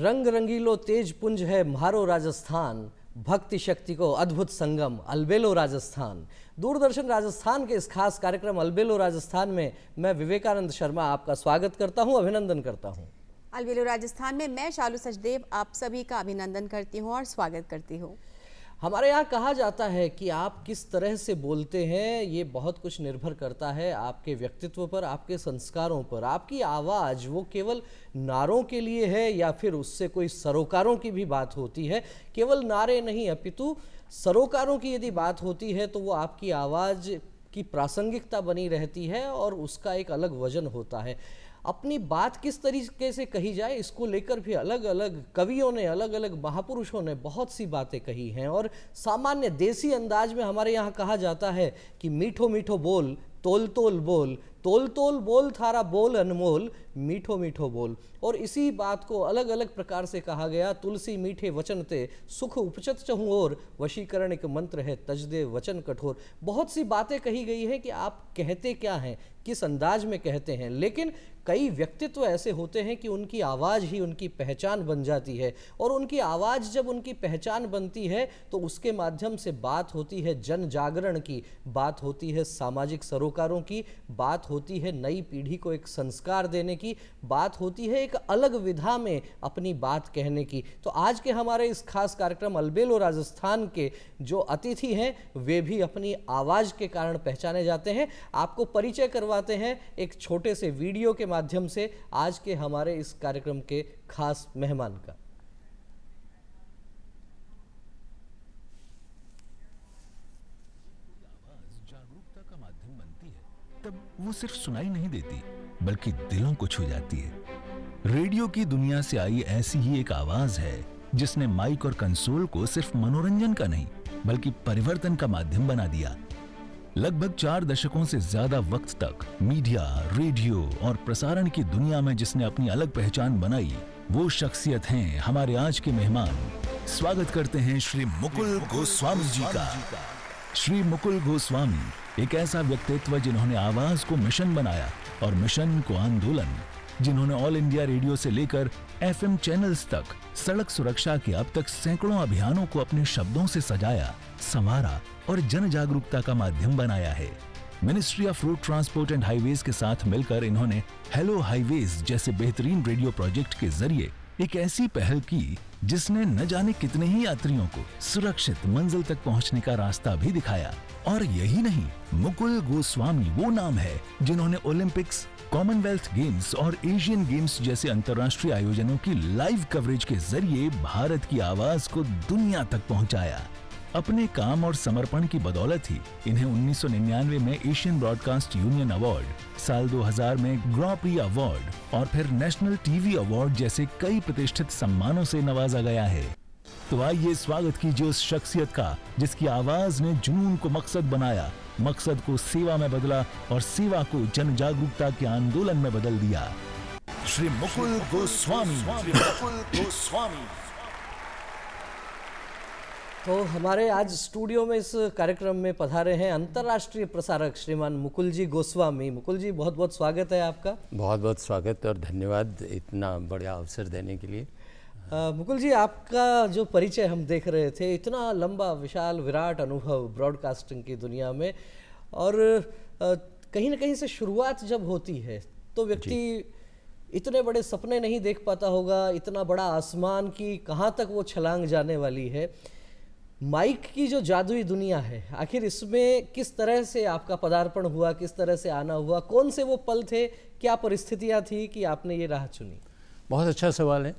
रंग रंगीलो तेज पुंज है म्हारो राजस्थान, भक्ति शक्ति को अद्भुत संगम अलबेलो राजस्थान। दूरदर्शन राजस्थान के इस खास कार्यक्रम अलबेलो राजस्थान में मैं विवेकानंद शर्मा आपका स्वागत करता हूं, अभिनंदन करता हूं। अलबेलो राजस्थान में मैं शालू सचदेव आप सभी का अभिनंदन करती हूं और स्वागत करती हूं। हमारे यहाँ कहा जाता है कि आप किस तरह से बोलते हैं ये बहुत कुछ निर्भर करता है आपके व्यक्तित्व पर, आपके संस्कारों पर। आपकी आवाज़ वो केवल नारों के लिए है या फिर उससे कोई सरोकारों की भी बात होती है? केवल नारे नहीं अपितु सरोकारों की यदि बात होती है तो वो आपकी आवाज़ की प्रासंगिकता बनी रहती है और उसका एक अलग वजन होता है। अपनी बात किस तरीके से कही जाए इसको लेकर भी अलग अलग कवियों ने, अलग अलग महापुरुषों ने बहुत सी बातें कही हैं। और सामान्य देसी अंदाज में हमारे यहाँ कहा जाता है कि मीठो मीठो बोल तोल तोल बोल, तोल तोल बोल थारा बोल अनमोल, मीठो मीठो बोल। और इसी बात को अलग अलग प्रकार से कहा गया, तुलसी मीठे वचन ते सुख उपचत चहूँ और, वशीकरण एक मंत्र है तजदे वचन कठोर। बहुत सी बातें कही गई हैं कि आप कहते क्या हैं, किस अंदाज में कहते हैं। लेकिन कई व्यक्तित्व ऐसे होते हैं कि उनकी आवाज़ ही उनकी पहचान बन जाती है और उनकी आवाज़ जब उनकी पहचान बनती है तो उसके माध्यम से बात होती है जन जागरण की, बात होती है सामाजिक सरोकारों की, बात होती है नई पीढ़ी को एक संस्कार देने की, बात होती है एक अलग विधा में अपनी बात कहने की। तो आज के हमारे इस खास कार्यक्रम अलबेलो राजस्थान के जो अतिथि हैं वे भी अपनी आवाज़ के कारण पहचाने जाते हैं। आपको परिचय करवाते हैं एक छोटे से वीडियो के माध्यम से आज के हमारे इस कार्यक्रम के खास मेहमान का। आवाज जागरूकता का माध्यम बनती है तब वो सिर्फ सुनाई नहीं देती बल्कि दिलों को छू जाती है। रेडियो की दुनिया से आई ऐसी ही एक आवाज है जिसने माइक और कंसोल को सिर्फ मनोरंजन का नहीं बल्कि परिवर्तन का माध्यम बना दिया। लगभग 4 दशकों से ज्यादा वक्त तक मीडिया, रेडियो और प्रसारण की दुनिया में जिसने अपनी अलग पहचान बनाई, वो शख्सियत हैं हमारे आज के मेहमान। स्वागत करते हैं श्री मुकुल गोस्वामी जी का। श्री मुकुल गोस्वामी एक ऐसा व्यक्तित्व जिन्होंने आवाज को मिशन बनाया और मिशन को आंदोलन, जिन्होंने ऑल इंडिया रेडियो से लेकर FM चैनल्स तक सड़क सुरक्षा के अब तक सैकड़ों अभियानों को अपने शब्दों से सजाया, संवारा और जन जागरूकता का माध्यम बनाया है। Ministry of road transport and highways के साथ मिलकर इन्होंने हेलो हाईवेज जैसे बेहतरीन रेडियो प्रोजेक्ट के जरिए एक ऐसी पहल की जिसने न जाने कितने ही यात्रियों को सुरक्षित मंजिल तक पहुंचने का रास्ता भी दिखाया। और यही नहीं, मुकुल गोस्वामी वो नाम है जिन्होंने ओलंपिक्स, कॉमनवेल्थ गेम्स और एशियन गेम्स जैसे अंतर्राष्ट्रीय आयोजनों की लाइव कवरेज के जरिए भारत की आवाज को दुनिया तक पहुंचाया। अपने काम और समर्पण की बदौलत ही इन्हें 1999 में एशियन ब्रॉडकास्ट यूनियन अवार्ड, साल 2000 में ग्रॉ प्री अवार्ड और फिर नेशनल टीवी अवार्ड जैसे कई प्रतिष्ठित सम्मानों से नवाजा गया है। तो आइए स्वागत कीजिए उस शख्सियत का जिसकी आवाज ने जुनून को मकसद बनाया, मकसद को सेवा में बदला और सेवा को जन जागरूकता के आंदोलन में बदल दिया। श्री मुकुल गोस्वामी। तो हमारे आज स्टूडियो में इस कार्यक्रम में पधारे हैं अंतर्राष्ट्रीय प्रसारक श्रीमान मुकुल जी गोस्वामी। मुकुल जी बहुत बहुत स्वागत है आपका। बहुत बहुत स्वागत और धन्यवाद इतना बड़ा अवसर देने के लिए। मुकुल जी आपका जो परिचय हम देख रहे थे, इतना लंबा विशाल विराट अनुभव ब्रॉडकास्टिंग की दुनिया में, और कहीं ना कहीं से शुरुआत जब होती है तो व्यक्ति इतने बड़े सपने नहीं देख पाता होगा, इतना बड़ा आसमान की कहाँ तक वो छलांग जाने वाली है। माइक की जो जादुई दुनिया है, आखिर इसमें किस तरह से आपका पदार्पण हुआ, किस तरह से आना हुआ, कौन से वो पल थे, क्या परिस्थितियां थी कि आपने ये राह चुनी? बहुत अच्छा सवाल है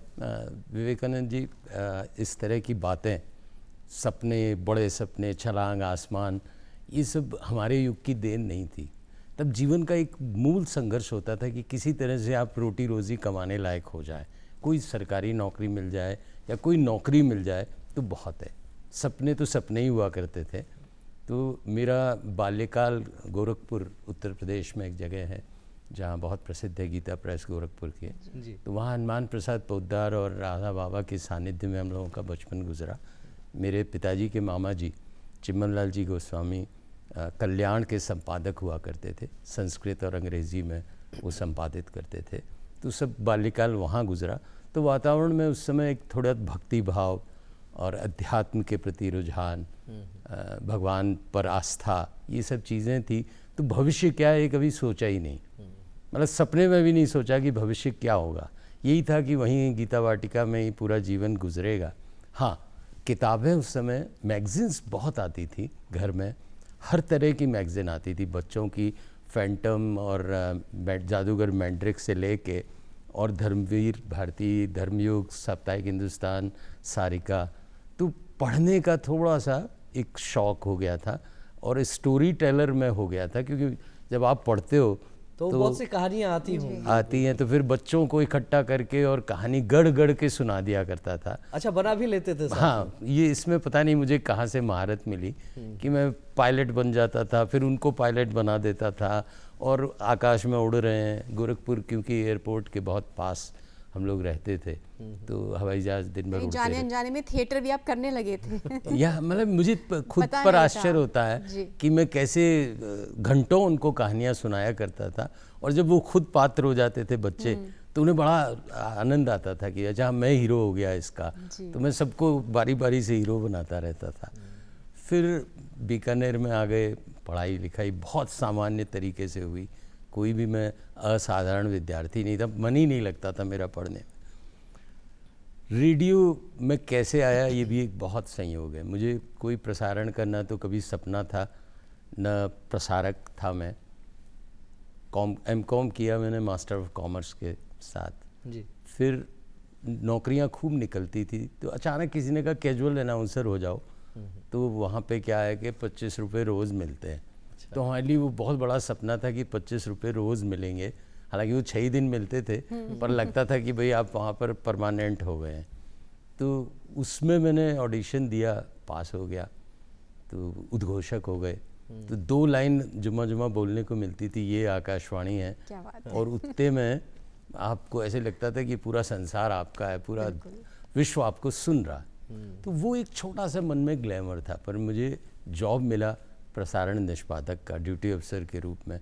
विवेकानंद जी। इस तरह की बातें, सपने, बड़े सपने, छलांग, आसमान, ये सब हमारे युग की देन नहीं थी। तब जीवन का एक मूल संघर्ष होता था कि किसी तरह से आप रोटी रोज़ी कमाने लायक हो जाए, कोई सरकारी नौकरी मिल जाए या कोई नौकरी मिल जाए तो बहुत है। सपने तो सपने ही हुआ करते थे। तो मेरा बाल्यकाल गोरखपुर उत्तर प्रदेश में एक जगह है जहाँ बहुत प्रसिद्ध है गीता प्रेस गोरखपुर की। तो वहाँ हनुमान प्रसाद पोद्दार और राधा बाबा के सानिध्य में हम लोगों का बचपन गुजरा। मेरे पिताजी के मामा जी चिमन लाल जी गोस्वामी कल्याण के संपादक हुआ करते थे, संस्कृत और अंग्रेज़ी में वो संपादित करते थे। तो सब बाल्यकाल वहाँ गुजरा। तो वातावरण में उस समय एक थोड़ा भक्ति भाव और अध्यात्म के प्रति रुझान, भगवान पर आस्था, ये सब चीज़ें थी। तो भविष्य क्या है ये कभी सोचा ही नहीं, मतलब सपने में भी नहीं सोचा कि भविष्य क्या होगा। यही था कि वहीं गीता वाटिका में ही पूरा जीवन गुजरेगा। हाँ, किताबें उस समय, मैगज़ीन्स बहुत आती थी घर में, हर तरह की मैगज़ीन आती थी, बच्चों की फैंटम और जादूगर मैंड्रिक से लेके और धर्मवीर, भारतीय धर्मयुग, साप्ताहिक हिंदुस्तान, सारिका। तो पढ़ने का थोड़ा सा एक शौक़ हो गया था और स्टोरी टेलर में हो गया था, क्योंकि जब आप पढ़ते हो तो बहुत सी कहानियाँ आती हैं, तो फिर बच्चों को इकट्ठा करके और कहानी गढ़ गढ़ के सुना दिया करता था। अच्छा, बना भी लेते थे? हाँ, ये इसमें पता नहीं मुझे कहाँ से महारत मिली कि मैं पायलट बन जाता था, फिर उनको पायलट बना देता था और आकाश में उड़ रहे हैं। गोरखपुर क्योंकि एयरपोर्ट के बहुत पास हम लोग रहते थे, तो हवाई जहाज दिन भर उड़ते जाने अनजाने में थिएटर भी आप करने लगे थे। या मतलब मुझे खुद पर आश्चर्य होता है कि मैं कैसे घंटों उनको कहानियाँ सुनाया करता था, और जब वो खुद पात्र हो जाते थे बच्चे, तो उन्हें बड़ा आनंद आता था कि अच्छा मैं हीरो हो गया इसका। तो मैं सबको बारी बारी से हीरो बनाता रहता था। फिर बीकानेर में आ गए, पढ़ाई लिखाई बहुत सामान्य तरीके से हुई, कोई भी मैं असाधारण विद्यार्थी नहीं था, मन ही नहीं लगता था मेरा पढ़ने में। रेडियो में कैसे आया ये भी एक बहुत संयोग है। मुझे कोई प्रसारण करना तो कभी सपना था, न प्रसारक था मैं। एमकॉम किया मैंने मास्टर ऑफ कॉमर्स के साथ जी। फिर नौकरियां खूब निकलती थी, तो अचानक किसी ने कहा कैजुअल अनाउंसर हो जाओ। तो वहाँ पे क्या है कि 25 रुपये रोज़ मिलते हैं। तो हमारे लिए वो बहुत बड़ा सपना था कि 25 रुपये रोज़ मिलेंगे। हालांकि वो 6 ही दिन मिलते थे, पर लगता था कि भाई आप वहाँ पर परमानेंट हो गए हैं। तो उसमें मैंने ऑडिशन दिया, पास हो गया, तो उद्घोषक हो गए। तो 2 लाइन जुम्मा जुम्मा बोलने को मिलती थी, ये आकाशवाणी है, और उतने में आपको ऐसे लगता था कि पूरा संसार आपका है, पूरा विश्व आपको सुन रहा। तो वो एक छोटा सा मन में ग्लैमर था। पर मुझे जॉब मिला प्रसारण निष्पादक का, ड्यूटी अफसर के रूप में।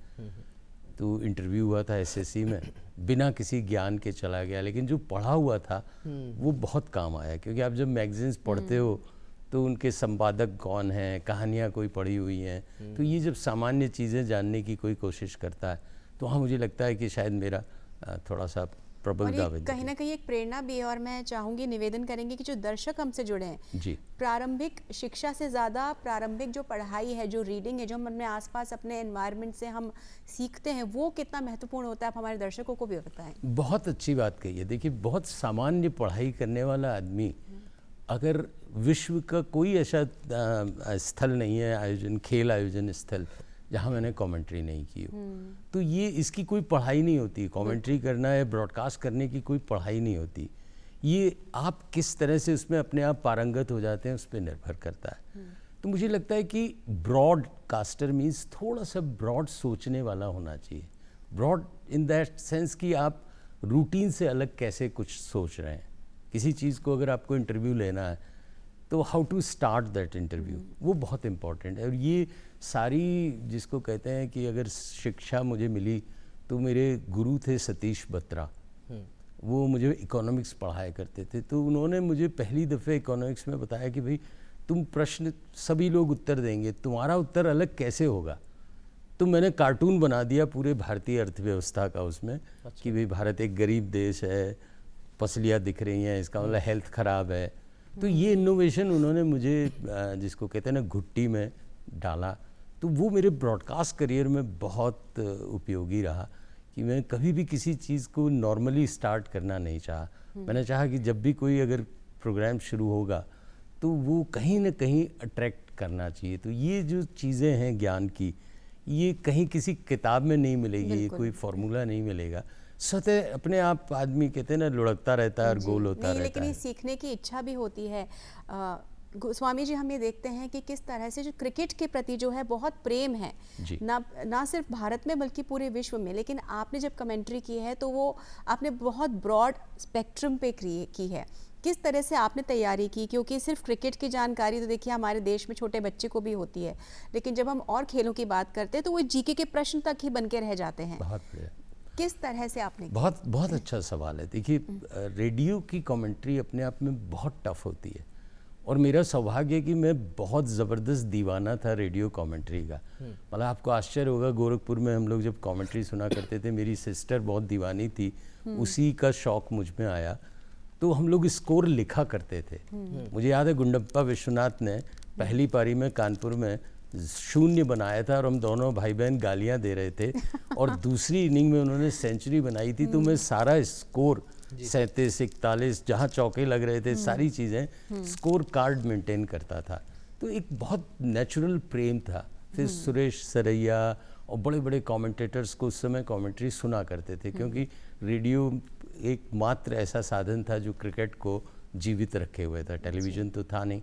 तो इंटरव्यू हुआ था एसएससी में, बिना किसी ज्ञान के चला गया, लेकिन जो पढ़ा हुआ था वो बहुत काम आया। क्योंकि आप जब मैगजीन्स पढ़ते हो तो उनके संपादक कौन हैं, कहानियाँ कोई पढ़ी हुई हैं, तो ये जब सामान्य चीज़ें जानने की कोई कोशिश करता है, तो हाँ मुझे लगता है कि शायद मेरा थोड़ा सा प्रबल दावेदार, कहीं ना कहीं एक प्रेरणा भी है। और मैं चाहूँगी, निवेदन करेंगे कि जो दर्शक हमसे जुड़े हैं जी, प्रारंभिक शिक्षा से ज़्यादा प्रारंभिक जो पढ़ाई है, जो रीडिंग है, जो हम अपने आसपास अपने एनवायरनमेंट से हम सीखते हैं, वो कितना महत्वपूर्ण होता है, आप हमारे दर्शकों को भी बताएं। बहुत अच्छी बात कही है। देखिए, बहुत सामान्य पढ़ाई करने वाला आदमी, अगर विश्व का कोई ऐसा स्थल नहीं है, आयोजन, खेल आयोजन स्थल, जहाँ मैंने कमेंट्री नहीं की हो, तो ये इसकी कोई पढ़ाई नहीं होती। कमेंट्री करना है, ब्रॉडकास्ट करने की कोई पढ़ाई नहीं होती। ये आप किस तरह से उसमें अपने आप पारंगत हो जाते हैं, उस पर निर्भर करता है। तो मुझे लगता है कि ब्रॉडकास्टर मीन्स थोड़ा सा ब्रॉड सोचने वाला होना चाहिए। ब्रॉड इन दैट सेंस कि आप रूटीन से अलग कैसे कुछ सोच रहे हैं। किसी चीज़ को अगर आपको इंटरव्यू लेना है, तो how to start that interview, वो बहुत इम्पॉर्टेंट है। और ये सारी, जिसको कहते हैं कि अगर शिक्षा मुझे मिली, तो मेरे गुरु थे सतीश बत्रा, वो मुझे इकोनॉमिक्स पढ़ाया करते थे। तो उन्होंने मुझे पहली दफ़े इकोनॉमिक्स में बताया कि भाई तुम प्रश्न सभी लोग उत्तर देंगे, तुम्हारा उत्तर अलग कैसे होगा। तो मैंने कार्टून बना दिया पूरे भारतीय अर्थव्यवस्था का उसमें। अच्छा। कि भाई भारत एक गरीब देश है, पसलियाँ दिख रही हैं, इसका मतलब हेल्थ ख़राब है। तो ये इनोवेशन उन्होंने मुझे, जिसको कहते हैं ना, घुट्टी में डाला। तो वो मेरे ब्रॉडकास्ट करियर में बहुत उपयोगी रहा कि मैं कभी भी किसी चीज़ को नॉर्मली स्टार्ट करना नहीं चाहा। मैंने चाहा कि जब भी कोई अगर प्रोग्राम शुरू होगा, तो वो कहीं ना कहीं अट्रैक्ट करना चाहिए। तो ये जो चीज़ें हैं ज्ञान की, ये कहीं किसी किताब में नहीं मिलेगी, ये कोई फार्मूला नहीं मिलेगा। सतह अपने आप आदमी कहते हैं ना, लुढ़कता रहता है और गोल होता रहता है। लेकिन ये सीखने की इच्छा भी होती है। स्वामी जी, हम ये देखते हैं कि किस तरह से जो क्रिकेट के प्रति जो है बहुत प्रेम है, ना सिर्फ भारत में बल्कि पूरे विश्व में। लेकिन आपने जब कमेंट्री की है, तो वो आपने बहुत ब्रॉड स्पेक्ट्रम पे की है। किस तरह से आपने तैयारी की? क्योंकि सिर्फ क्रिकेट की जानकारी तो देखिए हमारे देश में छोटे बच्चे को भी होती है, लेकिन जब हम और खेलों की बात करते हैं, तो वो जीके के प्रश्न तक ही बन के रह जाते हैं। बहुत बढ़िया। किस तरह से आपने किया? बहुत बहुत अच्छा सवाल है। देखिए, रेडियो की कमेंट्री अपने आप में बहुत टफ होती है, और मेरा सौभाग्य है कि मैं बहुत ज़बरदस्त दीवाना था रेडियो कमेंट्री का। मतलब आपको आश्चर्य होगा, गोरखपुर में हम लोग जब कमेंट्री सुना करते थे, मेरी सिस्टर बहुत दीवानी थी, उसी का शौक़ मुझ में आया, तो हम लोग स्कोर लिखा करते थे। मुझे याद है गुंडप्पा विश्वनाथ ने पहली पारी में कानपुर में 0 बनाया था, और हम दोनों भाई बहन गालियां दे रहे थे, और दूसरी इनिंग में उन्होंने सेंचुरी बनाई थी, तो मैं सारा स्कोर 37, 41 जहाँ चौके लग रहे थे, सारी चीज़ें स्कोर कार्ड मेंटेन करता था। तो एक बहुत नेचुरल प्रेम था। फिर सुरेश सरैया और बड़े बड़े कमेंटेटर्स को उस समय कमेंट्री सुना करते थे, क्योंकि रेडियो एक मात्र ऐसा साधन था जो क्रिकेट को जीवित रखे हुए था, टेलीविज़न तो था नहीं।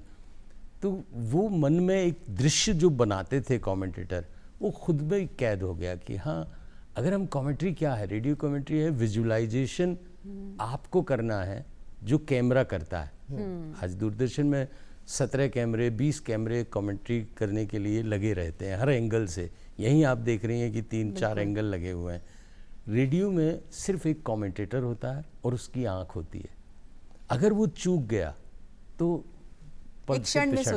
तो वो मन में एक दृश्य जो बनाते थे कमेंटेटर, वो खुद में कैद हो गया कि हाँ, अगर हम कमेंट्री क्या है, रेडियो कमेंट्री है विजुअलाइजेशन आपको करना है जो कैमरा करता है। आज दूरदर्शन में 17 कैमरे 20 कैमरे कमेंट्री करने के लिए लगे रहते हैं हर एंगल से। यहीं आप देख रही हैं कि 3-4 एंगल लगे हुए हैं। रेडियो में सिर्फ एक कमेंटेटर होता है और उसकी आंख होती है। अगर वो चूक गया तो एक क्षण मिस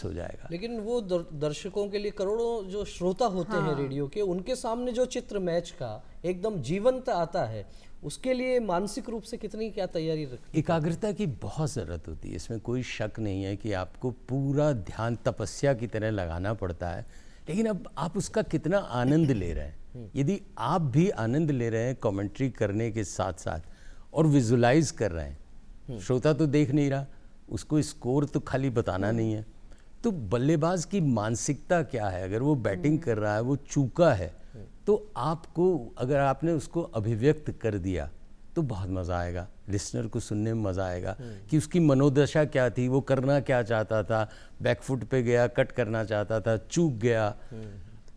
हो जाएगा। लेकिन वो दर्शकों के लिए करोड़ों जो श्रोता होते हैं रेडियो के, उनके सामने जो चित्र मैच का एकदम जीवंत आता है, उसके लिए मानसिक रूप से कितनी क्या तैयारी रखनी? एकाग्रता की बहुत ज़रूरत होती है, इसमें कोई शक नहीं है कि आपको पूरा ध्यान तपस्या की तरह लगाना पड़ता है। लेकिन अब आप उसका कितना आनंद ले रहे हैं। यदि आप भी आनंद ले रहे हैं कमेंट्री करने के साथ साथ और विजुलाइज कर रहे हैं, श्रोता तो देख नहीं रहा, उसको स्कोर तो खाली बताना नहीं है, तो बल्लेबाज की मानसिकता क्या है। अगर वो बैटिंग कर रहा है, वो चूका है, तो आपको अगर आपने उसको अभिव्यक्त कर दिया तो बहुत मज़ा आएगा, लिसनर को सुनने में मज़ा आएगा कि उसकी मनोदशा क्या थी, वो करना क्या चाहता था, बैकफुट पे गया, कट करना चाहता था, चूक गया।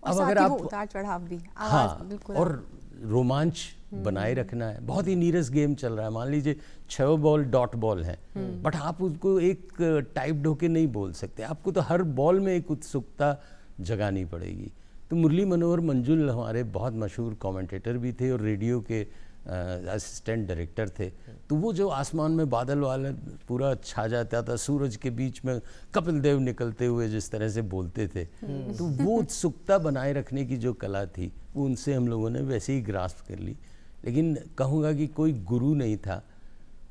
अब अगर आप उतार चढ़ाव भी, हाँ, और रोमांच बनाए रखना है। बहुत ही नीरस गेम चल रहा है, मान लीजिए 6 बॉल डॉट बॉल है, बट आप उसको एक टाइप होके नहीं बोल सकते, आपको तो हर बॉल में एक उत्सुकता जगानी पड़ेगी। तो मुरली मनोहर मंजुल हमारे बहुत मशहूर कमेंटेटर भी थे और रेडियो के असिस्टेंट डायरेक्टर थे। तो वो जो आसमान में बादल वाला पूरा छा जाता था, सूरज के बीच में कपिल देव निकलते हुए जिस तरह से बोलते थे, तो वो उत्सुकता बनाए रखने की जो कला थी, वो उनसे हम लोगों ने वैसे ही ग्रास्प कर ली। लेकिन कहूँगा कि कोई गुरु नहीं था,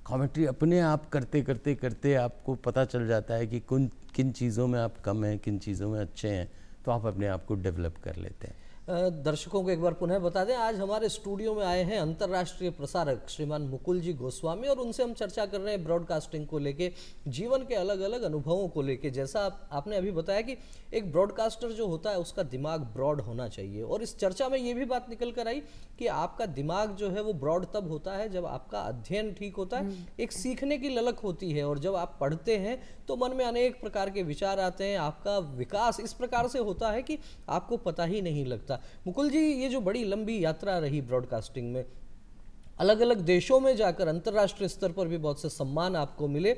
कमेंट्री अपने आप करते करते करते आपको पता चल जाता है कि किन चीज़ों में आप कम हैं, किन चीज़ों में अच्छे हैं, तो आप अपने आप को डेवलप कर लेते हैं। दर्शकों को एक बार पुनः बता दें, आज हमारे स्टूडियो में आए हैं अंतर्राष्ट्रीय प्रसारक श्रीमान मुकुल जी गोस्वामी, और उनसे हम चर्चा कर रहे हैं ब्रॉडकास्टिंग को लेके, जीवन के अलग अलग अनुभवों को लेके। जैसा आपने अभी बताया कि एक ब्रॉडकास्टर जो होता है उसका दिमाग ब्रॉड होना चाहिए, और इस चर्चा में ये भी बात निकल कर आई कि आपका दिमाग जो है वो ब्रॉड तब होता है जब आपका अध्ययन ठीक होता है, एक सीखने की ललक होती है, और जब आप पढ़ते हैं तो मन में अनेक प्रकार के विचार आते हैं। आपका विकास इस प्रकार से होता है कि आपको पता ही नहीं लगता। मुकुल जी, ये जो बड़ी लंबी यात्रा रही ब्रॉडकास्टिंग में, अलग अलग देशों में जाकर अंतर्राष्ट्रीय स्तर पर भी बहुत से सम्मान आपको मिले,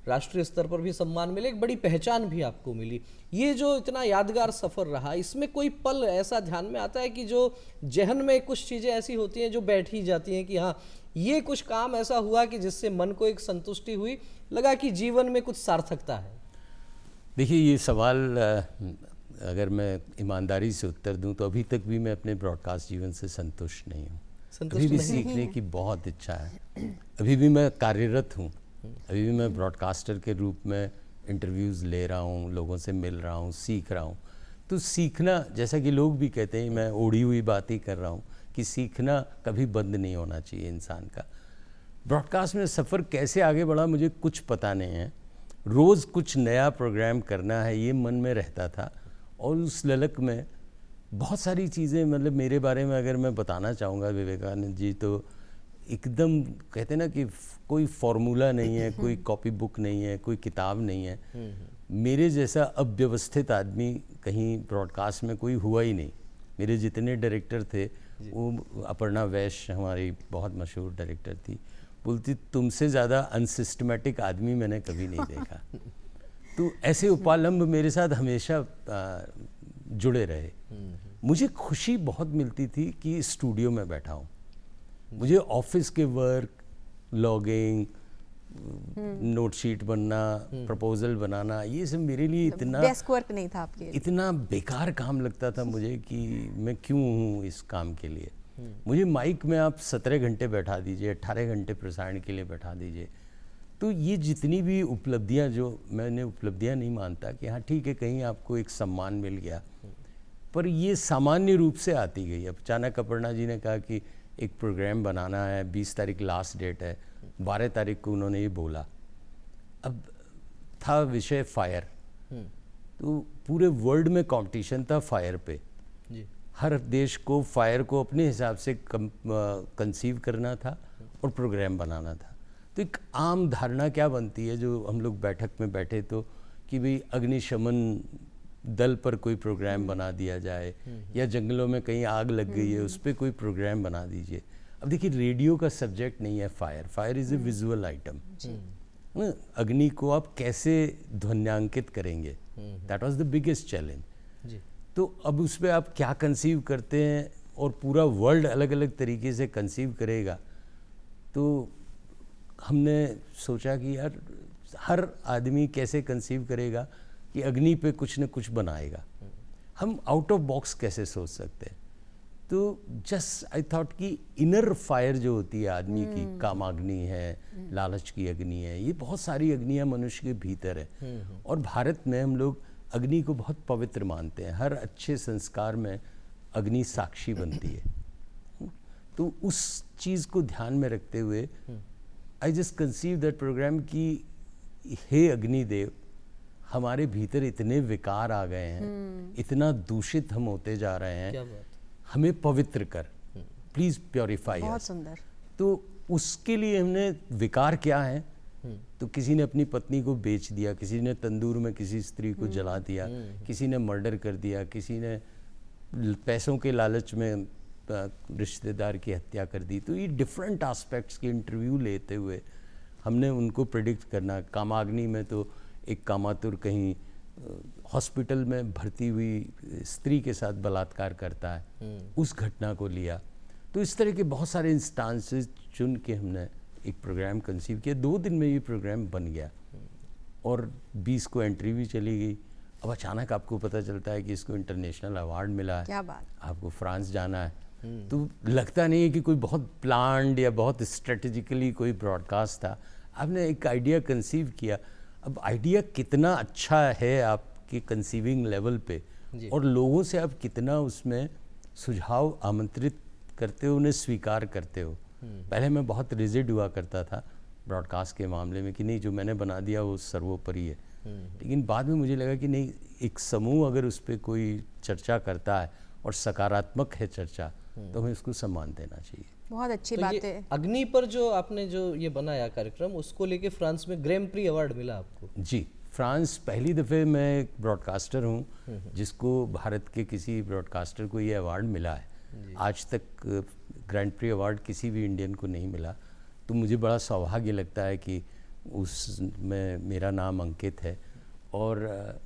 राष्ट्रीय स्तर पर भी सम्मान मिले, एक बड़ी पहचान भी आपको मिली। ये जो इतना यादगार सफ़र रहा, इसमें कोई पल ऐसा ध्यान में आता है कि जो जहन में कुछ चीज़ें ऐसी होती हैं जो बैठ ही जाती हैं कि हाँ, ये कुछ काम ऐसा हुआ कि जिससे मन को एक संतुष्टि हुई, लगा कि जीवन में कुछ सार्थकता है? देखिए, ये सवाल अगर मैं ईमानदारी से उत्तर दूं तो अभी तक भी मैं अपने ब्रॉडकास्ट जीवन से संतुष्ट नहीं हूँ। अभी भी सीखने की बहुत इच्छा है, अभी भी मैं कार्यरत हूँ, अभी भी मैं ब्रॉडकास्टर के रूप में इंटरव्यूज़ ले रहा हूँ, लोगों से मिल रहा हूँ, सीख रहा हूँ। तो सीखना, जैसा कि लोग भी कहते हैं, मैं ओढ़ी हुई बात ही कर रहा हूँ कि सीखना कभी बंद नहीं होना चाहिए इंसान का। ब्रॉडकास्ट में सफ़र कैसे आगे बढ़ा मुझे कुछ पता नहीं है, रोज़ कुछ नया प्रोग्राम करना है ये मन में रहता था, और उस ललक में बहुत सारी चीज़ें, मतलब मेरे बारे में अगर मैं बताना चाहूँगा विवेकानंद जी, तो एकदम कहते हैं ना कि कोई फॉर्मूला नहीं है, कोई कॉपी बुक नहीं है, कोई किताब नहीं है। मेरे जैसा अव्यवस्थित आदमी कहीं ब्रॉडकास्ट में कोई हुआ ही नहीं। मेरे जितने डायरेक्टर थे, वो अपर्णा वैश्य हमारी बहुत मशहूर डायरेक्टर थी, बोलती तुमसे ज़्यादा अनसिस्टमेटिक आदमी मैंने कभी नहीं देखा। तो ऐसे उपालंब मेरे साथ हमेशा जुड़े रहे। मुझे खुशी बहुत मिलती थी कि स्टूडियो में बैठा हूँ। मुझे ऑफिस के वर्क, लॉगिंग, नोट शीट बनना, प्रपोजल बनाना, ये सब मेरे लिए इतना डेस्क वर्क नहीं था आपके, इतना बेकार काम लगता था मुझे कि मैं क्यों हूँ इस काम के लिए। मुझे माइक में आप 17 घंटे बैठा दीजिए, 18 घंटे प्रसारण के लिए बैठा दीजिए, तो ये जितनी भी उपलब्धियाँ, जो मैंने उपलब्धियाँ नहीं मानता कि हाँ ठीक है कहीं आपको एक सम्मान मिल गया, पर ये सामान्य रूप से आती गई। अब अचानक अपर्णा जी ने कहा कि एक प्रोग्राम बनाना है, 20 तारीख लास्ट डेट है, 12 तारीख को उन्होंने ये बोला। अब था विषय फायर, तो पूरे वर्ल्ड में कंपटीशन था फायर पे जी। हर देश को फायर को अपने हिसाब से कंसीव करना था और प्रोग्राम बनाना था। तो एक आम धारणा क्या बनती है, जो हम लोग बैठक में बैठे तो, कि भाई अग्निशमन दल पर कोई प्रोग्राम बना दिया जाए, या जंगलों में कहीं आग लग गई है उस पर कोई प्रोग्राम बना दीजिए। अब देखिए रेडियो का सब्जेक्ट नहीं है fire, fire is a visual item. अग्नि को आप कैसे ध्वन्यांकित करेंगे, that was the biggest challenge. तो अब उस पर आप क्या कंसीव करते हैं, और पूरा वर्ल्ड अलग अलग तरीके से कंसीव करेगा। तो हमने सोचा कि यार हर आदमी कैसे कंसीव करेगा कि अग्नि पे कुछ न कुछ बनाएगा, हम आउट ऑफ बॉक्स कैसे सोच सकते हैं। तो जस्ट आई थॉट कि इनर फायर जो होती है आदमी की, कामाग्नि है, लालच की अग्नि है, ये बहुत सारी अग्नियां मनुष्य के भीतर है। और भारत में हम लोग अग्नि को बहुत पवित्र मानते हैं, हर अच्छे संस्कार में अग्नि साक्षी बनती है। तो उस चीज़ को ध्यान में रखते हुए I just conceive that programme कि हे अग्निदेव, हमारे भीतर इतने विकार आ गए हैं, इतना दूषित हम होते जा रहे हैं, हमें पवित्र कर, प्लीज प्योरीफाई। बहुत सुंदर। तो उसके लिए हमने, विकार क्या है, तो किसी ने अपनी पत्नी को बेच दिया, किसी ने तंदूर में किसी स्त्री को जला दिया, किसी ने मर्डर कर दिया, किसी ने पैसों के लालच में रिश्तेदार की हत्या कर दी। तो ये डिफरेंट एस्पेक्ट्स के इंटरव्यू लेते हुए हमने उनको प्रेडिक्ट करना। कामाग्नि में तो एक कामातुर कहीं हॉस्पिटल में भर्ती हुई स्त्री के साथ बलात्कार करता है, उस घटना को लिया। तो इस तरह के बहुत सारे इंस्टांसेस चुन के हमने एक प्रोग्राम कंसीव किया। 2 दिन में ये प्रोग्राम बन गया और 20 को एंट्री भी चली गई। अब अचानक आपको पता चलता है कि इसको इंटरनेशनल अवार्ड मिला है, क्या बात, आपको फ्रांस जाना है। तो लगता नहीं है कि कोई बहुत प्लान्ड या बहुत स्ट्रेटेजिकली कोई ब्रॉडकास्ट था। आपने एक आइडिया कंसीव किया, अब आइडिया कितना अच्छा है आपके कंसीविंग लेवल पे, और लोगों से आप कितना उसमें सुझाव आमंत्रित करते हो, उन्हें स्वीकार करते हो। पहले मैं बहुत रिजिड हुआ करता था ब्रॉडकास्ट के मामले में कि नहीं, जो मैंने बना दिया वो सर्वोपरि है। लेकिन बाद में मुझे लगा कि नहीं, एक समूह अगर उस पर कोई चर्चा करता है और सकारात्मक है चर्चा, तो हमें उसको सम्मान देना चाहिए। बहुत अच्छी तो बात है। अग्नि पर जो आपने जो ये बनाया कार्यक्रम, उसको लेके फ्रांस में ग्रैंड प्री अवार्ड मिला आपको। जी, फ्रांस पहली दफ़े मैं एक ब्रॉडकास्टर हूँ जिसको भारत के किसी ब्रॉडकास्टर को ये अवार्ड मिला है। आज तक ग्रैंड प्री अवार्ड किसी भी इंडियन को नहीं मिला। तो मुझे बड़ा सौभाग्य लगता है कि उसमें मेरा नाम अंकित है। और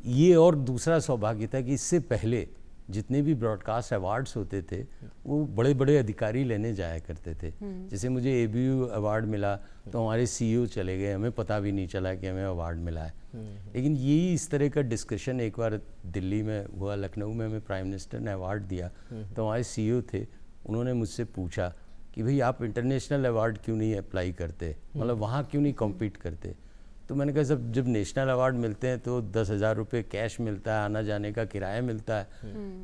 ये और दूसरा सौभाग्य था कि इससे पहले जितने भी ब्रॉडकास्ट अवार्ड्स होते थे वो बड़े बड़े अधिकारी लेने जाया करते थे। जैसे मुझे ABU अवार्ड मिला तो हमारे CEO चले गए, हमें पता भी नहीं चला कि हमें अवार्ड मिला है। लेकिन यही इस तरह का डिस्कशन एक बार दिल्ली में हुआ, लखनऊ में हमें प्राइम मिनिस्टर ने अवार्ड दिया। तो हमारे CEO थे, उन्होंने मुझसे पूछा कि भाई आप इंटरनेशनल अवार्ड क्यों नहीं अप्लाई करते, मतलब वहाँ क्यों नहीं कॉम्पीट करते। तो मैंने कहा जब नेशनल अवार्ड मिलते हैं तो 10,000 रुपये कैश मिलता है, आना जाने का किराया मिलता है।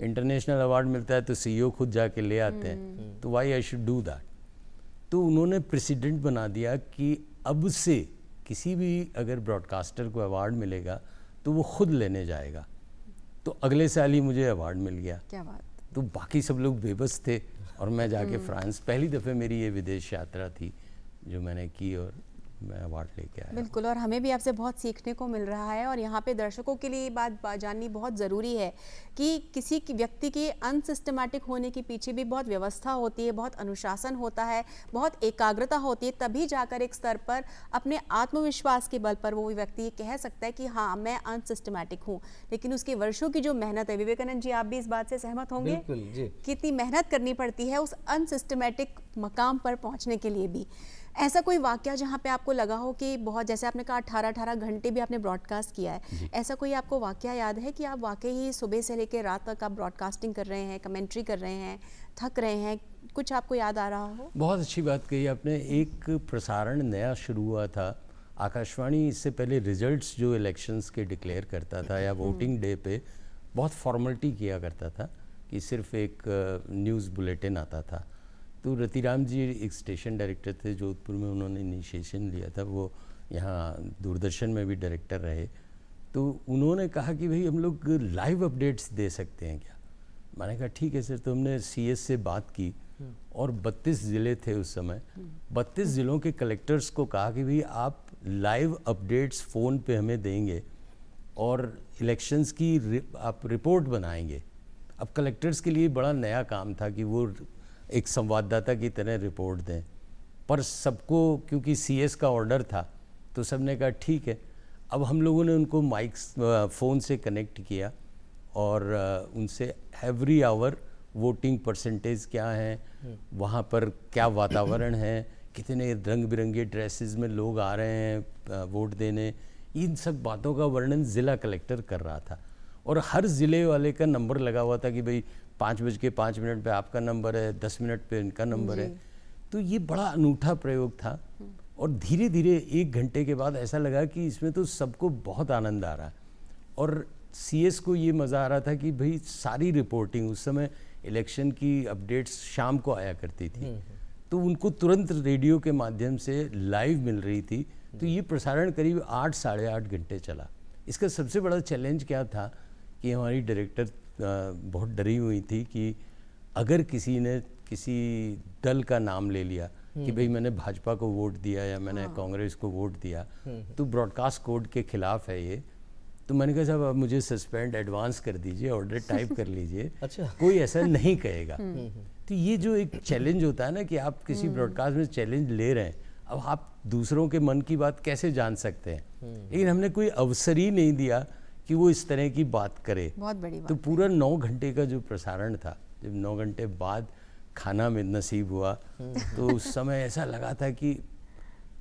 इंटरनेशनल अवार्ड मिलता है तो CEO खुद जाके ले आते हैं, तो why I should do that. तो उन्होंने प्रेसिडेंट बना दिया कि अब से किसी भी अगर ब्रॉडकास्टर को अवार्ड मिलेगा तो वो खुद लेने जाएगा। तो अगले साल ही मुझे अवार्ड मिल गया। क्या बात। तो बाकी सब लोग बेबस थे और मैं जाके फ्रांस, पहली दफ़े मेरी ये विदेश यात्रा थी जो मैंने की, और मैं अवार्ड लेके आया। बिल्कुल, और हमें भी आपसे बहुत सीखने को मिल रहा है। और यहाँ पे दर्शकों के लिए ये बात जाननी बहुत ज़रूरी है कि किसी की व्यक्ति के अनसिस्टमैटिक होने के पीछे भी बहुत व्यवस्था होती है, बहुत अनुशासन होता है, बहुत एकाग्रता होती है, तभी जाकर एक स्तर पर अपने आत्मविश्वास के बल पर वो व्यक्ति ये कह सकता है कि हाँ मैं अनसिस्टमैटिक हूँ। लेकिन उसके वर्षों की जो मेहनत है, विवेकानंद जी आप भी इस बात से सहमत होंगे? बिल्कुल जी। कितनी मेहनत करनी पड़ती है उस अनसिस्टमैटिक मकाम पर पहुँचने के लिए भी। ऐसा कोई वाकया जहाँ पे आपको लगा हो कि बहुत, जैसे आपने कहा 18 घंटे भी आपने ब्रॉडकास्ट किया है, ऐसा कोई आपको वाकया याद है कि आप वाकई ही सुबह से लेकर रात तक आप ब्रॉडकास्टिंग कर रहे हैं, कमेंट्री कर रहे हैं, थक रहे हैं, कुछ आपको याद आ रहा हो? बहुत अच्छी बात कही आपने। एक प्रसारण नया शुरू हुआ था, आकाशवाणी इससे पहले रिजल्ट्स जो इलेक्शंस के डिक्लेयर करता था या वोटिंग डे पे बहुत फॉर्मेलिटी किया करता था कि सिर्फ एक न्यूज़ बुलेटिन आता था। तो रतिराम जी एक स्टेशन डायरेक्टर थे जोधपुर में, उन्होंने इनिशिएशन लिया था, वो यहाँ दूरदर्शन में भी डायरेक्टर रहे। तो उन्होंने कहा कि भाई हम लोग लाइव अपडेट्स दे सकते हैं क्या? मैंने कहा ठीक है सर। तो हमने सीएस से बात की और 32 ज़िले थे उस समय, 32 ज़िलों के कलेक्टर्स को कहा कि भाई आप लाइव अपडेट्स फ़ोन पे हमें देंगे और इलेक्शंस की आप रिपोर्ट बनाएंगे। अब कलेक्टर्स के लिए बड़ा नया काम था कि वो एक संवाददाता की तरह रिपोर्ट दें, पर सबको क्योंकि सीएस का ऑर्डर था तो सबने कहा ठीक है। अब हम लोगों ने उनको माइक्स फ़ोन से कनेक्ट किया और उनसे एवरी आवर वोटिंग परसेंटेज क्या है, वहाँ पर क्या वातावरण है, कितने रंग बिरंगे ड्रेसेस में लोग आ रहे हैं वोट देने, इन सब बातों का वर्णन ज़िला कलेक्टर कर रहा था। और हर ज़िले वाले का नंबर लगा हुआ था कि भाई 5:05 पे आपका नंबर है, 10 मिनट पे इनका नंबर है। तो ये बड़ा अनूठा प्रयोग था और धीरे धीरे 1 घंटे के बाद ऐसा लगा कि इसमें तो सबको बहुत आनंद आ रहा है। और सीएस को ये मज़ा आ रहा था कि भाई सारी रिपोर्टिंग, उस समय इलेक्शन की अपडेट्स शाम को आया करती थी, तो उनको तुरंत रेडियो के माध्यम से लाइव मिल रही थी। तो ये प्रसारण करीब 8 साढ़े 8 घंटे चला। इसका सबसे बड़ा चैलेंज क्या था कि हमारी डायरेक्टर बहुत डरी हुई थी कि अगर किसी ने किसी दल का नाम ले लिया कि भाई मैंने भाजपा को वोट दिया या मैंने कांग्रेस को वोट दिया तो ब्रॉडकास्ट कोड के खिलाफ है ये। तो मैंने कहा साहब आप मुझे सस्पेंड एडवांस कर दीजिए, ऑर्डर टाइप कर लीजिए। अच्छा। कोई ऐसा नहीं कहेगा। तो ये जो एक चैलेंज होता है ना कि आप किसी ब्रॉडकास्ट में चैलेंज ले रहे हैं, अब आप दूसरों के मन की बात कैसे जान सकते हैं? लेकिन हमने कोई अवसर ही नहीं दिया कि वो इस तरह की बात करे। बहुत बड़ी बात। तो पूरा 9 घंटे का जो प्रसारण था, जब 9 घंटे बाद खाना में नसीब हुआ तो उस समय ऐसा लगा था कि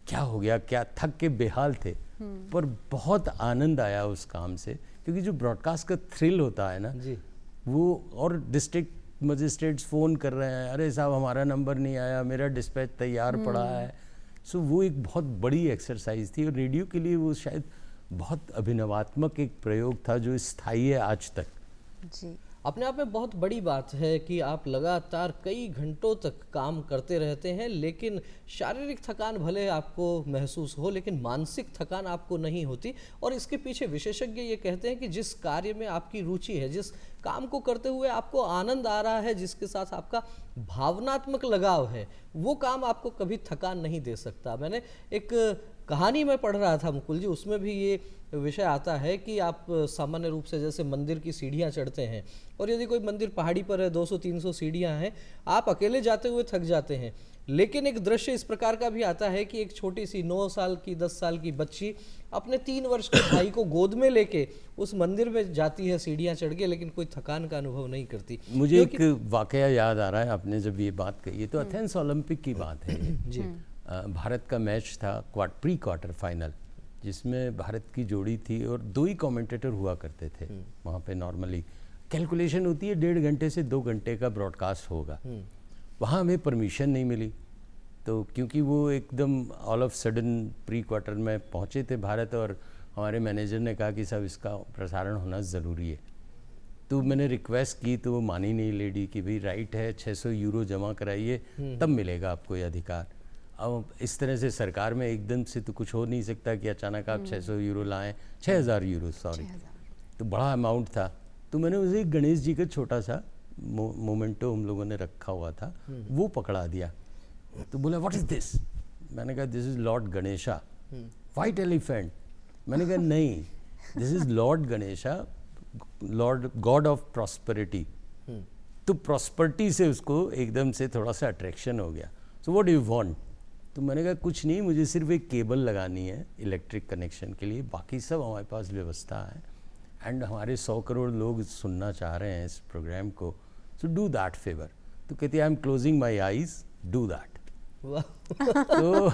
क्या हो गया, क्या थक के बेहाल थे, पर बहुत आनंद आया उस काम से। क्योंकि जो ब्रॉडकास्ट का थ्रिल होता है ना जी। वो, और डिस्ट्रिक्ट मजिस्ट्रेट्स फ़ोन कर रहे हैं, अरे साहब हमारा नंबर नहीं आया, मेरा डिस्पैच तैयार पड़ा है। सो वो एक बहुत बड़ी एक्सरसाइज थी और रेडियो के लिए वो शायद बहुत अभिनवात्मक एक प्रयोग था जो स्थायी है आज तक। जी। अपने आप में बहुत बड़ी बात है कि आप लगातार कई घंटों तक काम करते रहते हैं, लेकिन शारीरिक थकान भले आपको महसूस हो लेकिन मानसिक थकान आपको नहीं होती। और इसके पीछे विशेषज्ञ ये कहते हैं कि जिस कार्य में आपकी रुचि है, जिस काम को करते हुए आपको आनंद आ रहा है, जिसके साथ आपका भावनात्मक लगाव है, वो काम आपको कभी थकान नहीं दे सकता। मैंने एक कहानी में पढ़ रहा था मुकुल जी, उसमें भी ये विषय आता है कि आप सामान्य रूप से जैसे मंदिर की सीढ़ियाँ चढ़ते हैं और यदि कोई मंदिर पहाड़ी पर है, 200-300 सीढ़ियाँ हैं, आप अकेले जाते हुए थक जाते हैं। लेकिन एक दृश्य इस प्रकार का भी आता है कि एक छोटी सी 9 साल की 10 साल की बच्ची अपने 3 वर्ष के भाई को गोद में लेके उस मंदिर में जाती है सीढ़ियाँ चढ़ के, लेकिन कोई थकान का अनुभव नहीं करती। मुझे एक वाकया याद आ रहा है, आपने जब ये बात कही, तो एथेंस ओलंपिक की बात है जी। भारत का मैच था प्री क्वार्टर फाइनल, जिसमें भारत की जोड़ी थी और 2 ही कमेंटेटर हुआ करते थे वहाँ पे। नॉर्मली कैलकुलेशन होती है 1.5 घंटे से 2 घंटे का ब्रॉडकास्ट होगा। वहाँ हमें परमिशन नहीं मिली, तो क्योंकि वो एकदम all of sudden pre quarter में पहुँचे थे भारत, और हमारे मैनेजर ने कहा कि साहब इसका प्रसारण होना ज़रूरी है। तो मैंने रिक्वेस्ट की तो वो मानी नहीं लेडी कि भाई राइट है, 600 यूरो जमा कराइए तब मिलेगा आपको ये अधिकार। अब इस तरह से सरकार में एकदम से तो कुछ हो नहीं सकता कि अचानक आप 600 यूरो लाएं, 6000 यूरो सॉरी, तो बड़ा अमाउंट था। तो मैंने उसे एक गणेश जी का छोटा सा मोमेंटो हम लोगों ने रखा हुआ था, वो पकड़ा दिया। तो बोला व्हाट इज़ दिस? मैंने कहा this is Lord Ganesha. White elephant? मैंने कहा नहीं, this is Lord Ganesha, Lord God of prosperity. तो प्रॉस्पेरिटी से उसको एकदम से थोड़ा सा अट्रैक्शन हो गया। So what do you want? तो मैंने कहा कुछ नहीं, मुझे सिर्फ एक केबल लगानी है इलेक्ट्रिक कनेक्शन के लिए, बाकी सब हमारे पास व्यवस्था है, एंड हमारे 100 करोड़ लोग सुनना चाह रहे हैं इस प्रोग्राम को, सो डू दैट फेवर। तो कहती है I am closing my eyes, do that. तो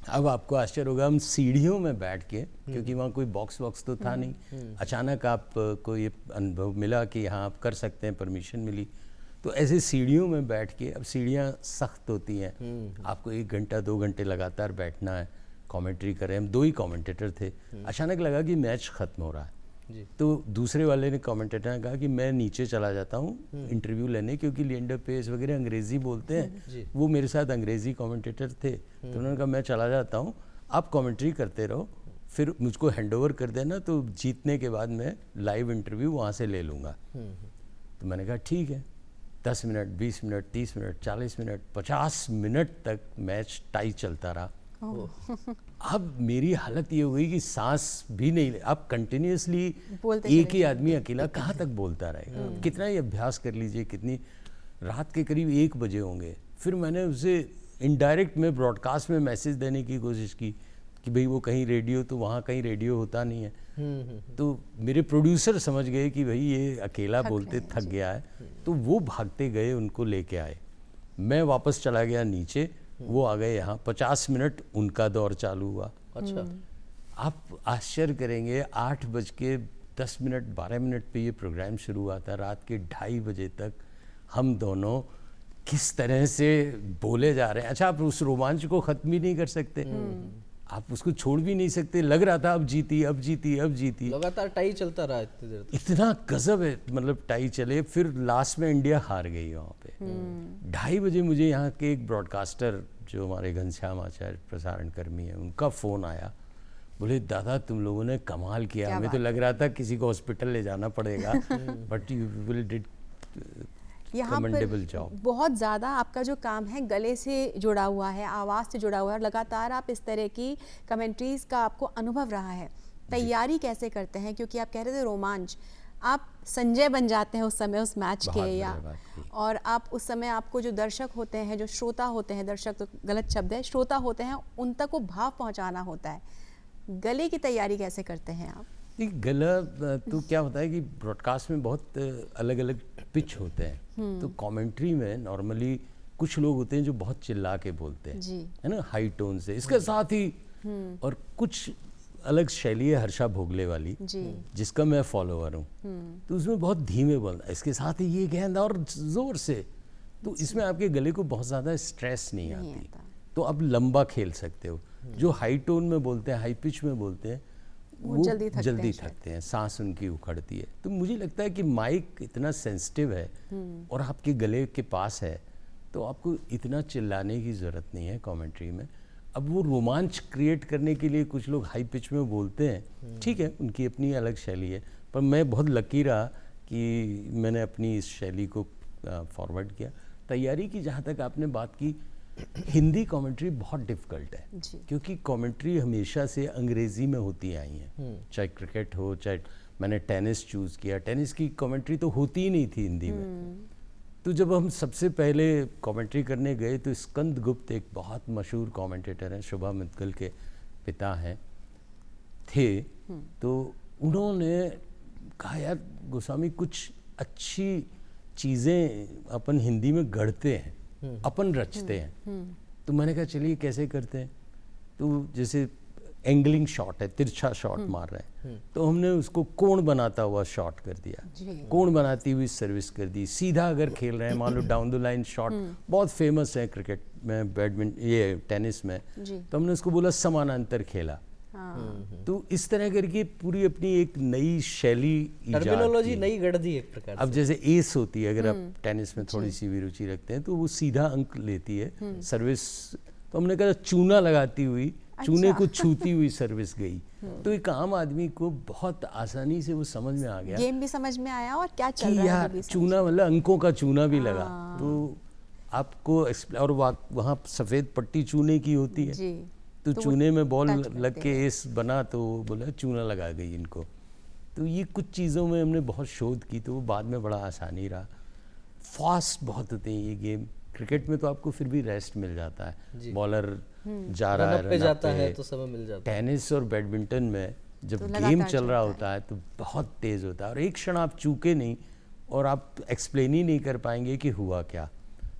अब आपको आश्चर्य होगा, हम सीढ़ियों में बैठ के, क्योंकि वहाँ कोई बॉक्स वॉक्स तो था नहीं, अचानक आपको ये अनुभव मिला कि हाँ आप कर सकते हैं, परमिशन मिली, तो ऐसे सीढ़ियों में बैठ के, अब सीढ़ियाँ सख्त होती हैं, आपको 1 घंटा 2 घंटे लगातार बैठना है, कमेंट्री करें। हम 2 ही कमेंटेटर थे। अचानक लगा कि मैच ख़त्म हो रहा है, तो दूसरे वाले ने कमेंटेटर ने कहा कि मैं नीचे चला जाता हूँ इंटरव्यू लेने, क्योंकि लिएंडर पेस वगैरह अंग्रेज़ी बोलते हैं, वो मेरे साथ अंग्रेज़ी कमेंटेटर थे, तो उन्होंने कहा मैं चला जाता हूँ, आप कमेंट्री करते रहो, फिर मुझको हैंडओवर कर देना, तो जीतने के बाद मैं लाइव इंटरव्यू वहाँ से ले लूँगा। तो मैंने कहा ठीक है। 10 minute, 20 minute, 30 minute, 40 minute, 50 minute तक मैच टाई चलता रहा। अब मेरी हालत ये हो गई कि सांस भी नहीं ले, अब कंटिन्यूसली एक ही आदमी अकेला कहाँ तक बोलता रहेगा? कितना ही अभ्यास कर लीजिए, कितनी रात के करीब 1 बजे होंगे, फिर मैंने उसे इनडायरेक्ट में ब्रॉडकास्ट में मैसेज देने की कोशिश की कि भाई वो कहीं रेडियो, तो वहाँ कहीं रेडियो होता नहीं है। तो मेरे प्रोड्यूसर समझ गए कि भाई ये अकेला बोलते थक गया है, तो वो भागते गए, उनको लेके आए। मैं वापस चला गया नीचे, वो आ गए यहाँ। 50 मिनट उनका दौर चालू हुआ। अच्छा, आप आश्चर्य करेंगे, 8:10 12 मिनट पे ये प्रोग्राम शुरू हुआ था। रात के 2:30 बजे तक हम दोनों किस तरह से बोले जा रहे हैं। अच्छा, आप उस रोमांच को ख़त्म भी नहीं कर सकते, आप उसको छोड़ भी नहीं सकते। लग रहा था अब जीती, अब जीती, अब जीती, लगातार टाई चलता रहा इतनी देर तक। इतना गजब है, मतलब टाई चले, फिर लास्ट में इंडिया हार गई वहाँ पे। 2:30 बजे मुझे यहाँ के एक ब्रॉडकास्टर, जो हमारे घनश्याम आचार्य प्रसारण कर्मी है, उनका फ़ोन आया। बोले दादा तुम लोगों ने कमाल किया, हमें तो लग रहा था किसी को हॉस्पिटल ले जाना पड़ेगा, बट यू विल डिड यहाँ पर बहुत ज़्यादा आपका जो काम है गले से जुड़ा हुआ है, आवाज़ से जुड़ा हुआ है, लगातार आप इस तरह की कमेंट्रीज़ का आपको अनुभव रहा है। तैयारी कैसे करते हैं? क्योंकि आप कह रहे थे रोमांच, आप संजय बन जाते हैं उस समय उस मैच के, या और आप उस समय आपको जो दर्शक होते हैं, जो श्रोता होते हैं, दर्शक तो गलत शब्द है, श्रोता होते हैं, उन तक वो भाव पहुँचाना होता है। गले की तैयारी कैसे करते हैं आप? गला तो क्या होता है कि ब्रॉडकास्ट में बहुत अलग अलग पिच होते हैं, तो कमेंट्री में नॉर्मली कुछ लोग होते हैं जो बहुत चिल्ला के बोलते हैं, है ना, हाई टोन से, इसके साथ ही, और कुछ अलग शैली है हर्षा भोगले वाली, जिसका मैं फॉलोअर हूँ, तो उसमें बहुत धीमे बोलना, इसके साथ ही ये गेंद और जोर से, तो इसमें आपके गले को बहुत ज़्यादा स्ट्रेस नहीं आती, तो आप लंबा खेल सकते हो। जो हाई टोन में बोलते हैं, हाई पिच में बोलते हैं, वो जल्दी थकते हैं, सांस उनकी उखड़ती है। तो मुझे लगता है कि माइक इतना सेंसिटिव है और आपके गले के पास है, तो आपको इतना चिल्लाने की ज़रूरत नहीं है कमेंट्री में। अब वो रोमांच क्रिएट करने के लिए कुछ लोग हाई पिच में बोलते हैं, ठीक है, उनकी अपनी अलग शैली है, पर मैं बहुत लकी रहा कि मैंने अपनी इस शैली को फॉरवर्ड किया। तैयारी की जहाँ तक आपने बात की, हिंदी कमेंट्री बहुत डिफ़िकल्ट है, क्योंकि कमेंट्री हमेशा से अंग्रेज़ी में होती आई है, चाहे क्रिकेट हो, चाहे मैंने टेनिस चूज़ किया, टेनिस की कमेंट्री तो होती ही नहीं थी हिंदी में। तो जब हम सबसे पहले कमेंट्री करने गए, तो स्कंद गुप्त एक बहुत मशहूर कमेंटेटर हैं, शुभा मुद्गल के पिता हैं, थे, तो उन्होंने कहा यार गोस्वामी कुछ अच्छी चीज़ें अपन हिंदी में गढ़ते हैं, अपन रचते हैं। तो मैंने कहा चलिए कैसे करते हैं, तो जैसे एंगलिंग शॉट है, तिरछा शॉट मार रहे हैं, तो हमने उसको कोण बनाता हुआ शॉट कर दिया, कोण बनाती हुई सर्विस कर दी। सीधा अगर खेल रहे हैं, मान लो डाउन द लाइन शॉट बहुत फेमस है क्रिकेट में, बैडमिंटन, ये टेनिस में, तो हमने उसको बोला समानांतर खेला। तो इस तरह करके पूरी अपनी एक नई शैली, टर्मिनोलॉजी नई गढ़ दी एक प्रकार से। अब जैसे एस होती है, अगर आप टेनिस में थोड़ी सी भी रुचि रखते हैं, तो वो सीधा अंक लेती है सर्विस, तो हमने कहा चूना लगाती हुई, चूने को छूती हुई सर्विस गई। तो एक आम आदमी को बहुत आसानी से वो समझ में आ गया, गेम भी समझ में आया और क्या चल रहा है यार चूना मतलब अंकों का चूना भी लगा। तो आपको और वहाँ सफ़ेद पट्टी चूने की होती है जी। तो तो चूने में बॉल टच लग करते के हैं। एस बना तो बोला चूना लगा गई इनको। तो ये कुछ चीज़ों में हमने बहुत शोध की तो वो बाद में बड़ा आसानी रहा। फास्ट बहुत होते हैं ये गेम। क्रिकेट में तो आपको फिर भी रेस्ट मिल जाता है, बॉलर जा रहा है रन अप पे रन जाता है तो समय मिल जाता है। टेनिस और बैडमिंटन में जब तो गेम लगातार चल रहा चलता होता है तो बहुत तेज़ होता है और एक क्षण आप चूके नहीं और आप एक्सप्लेन ही नहीं कर पाएंगे कि हुआ क्या।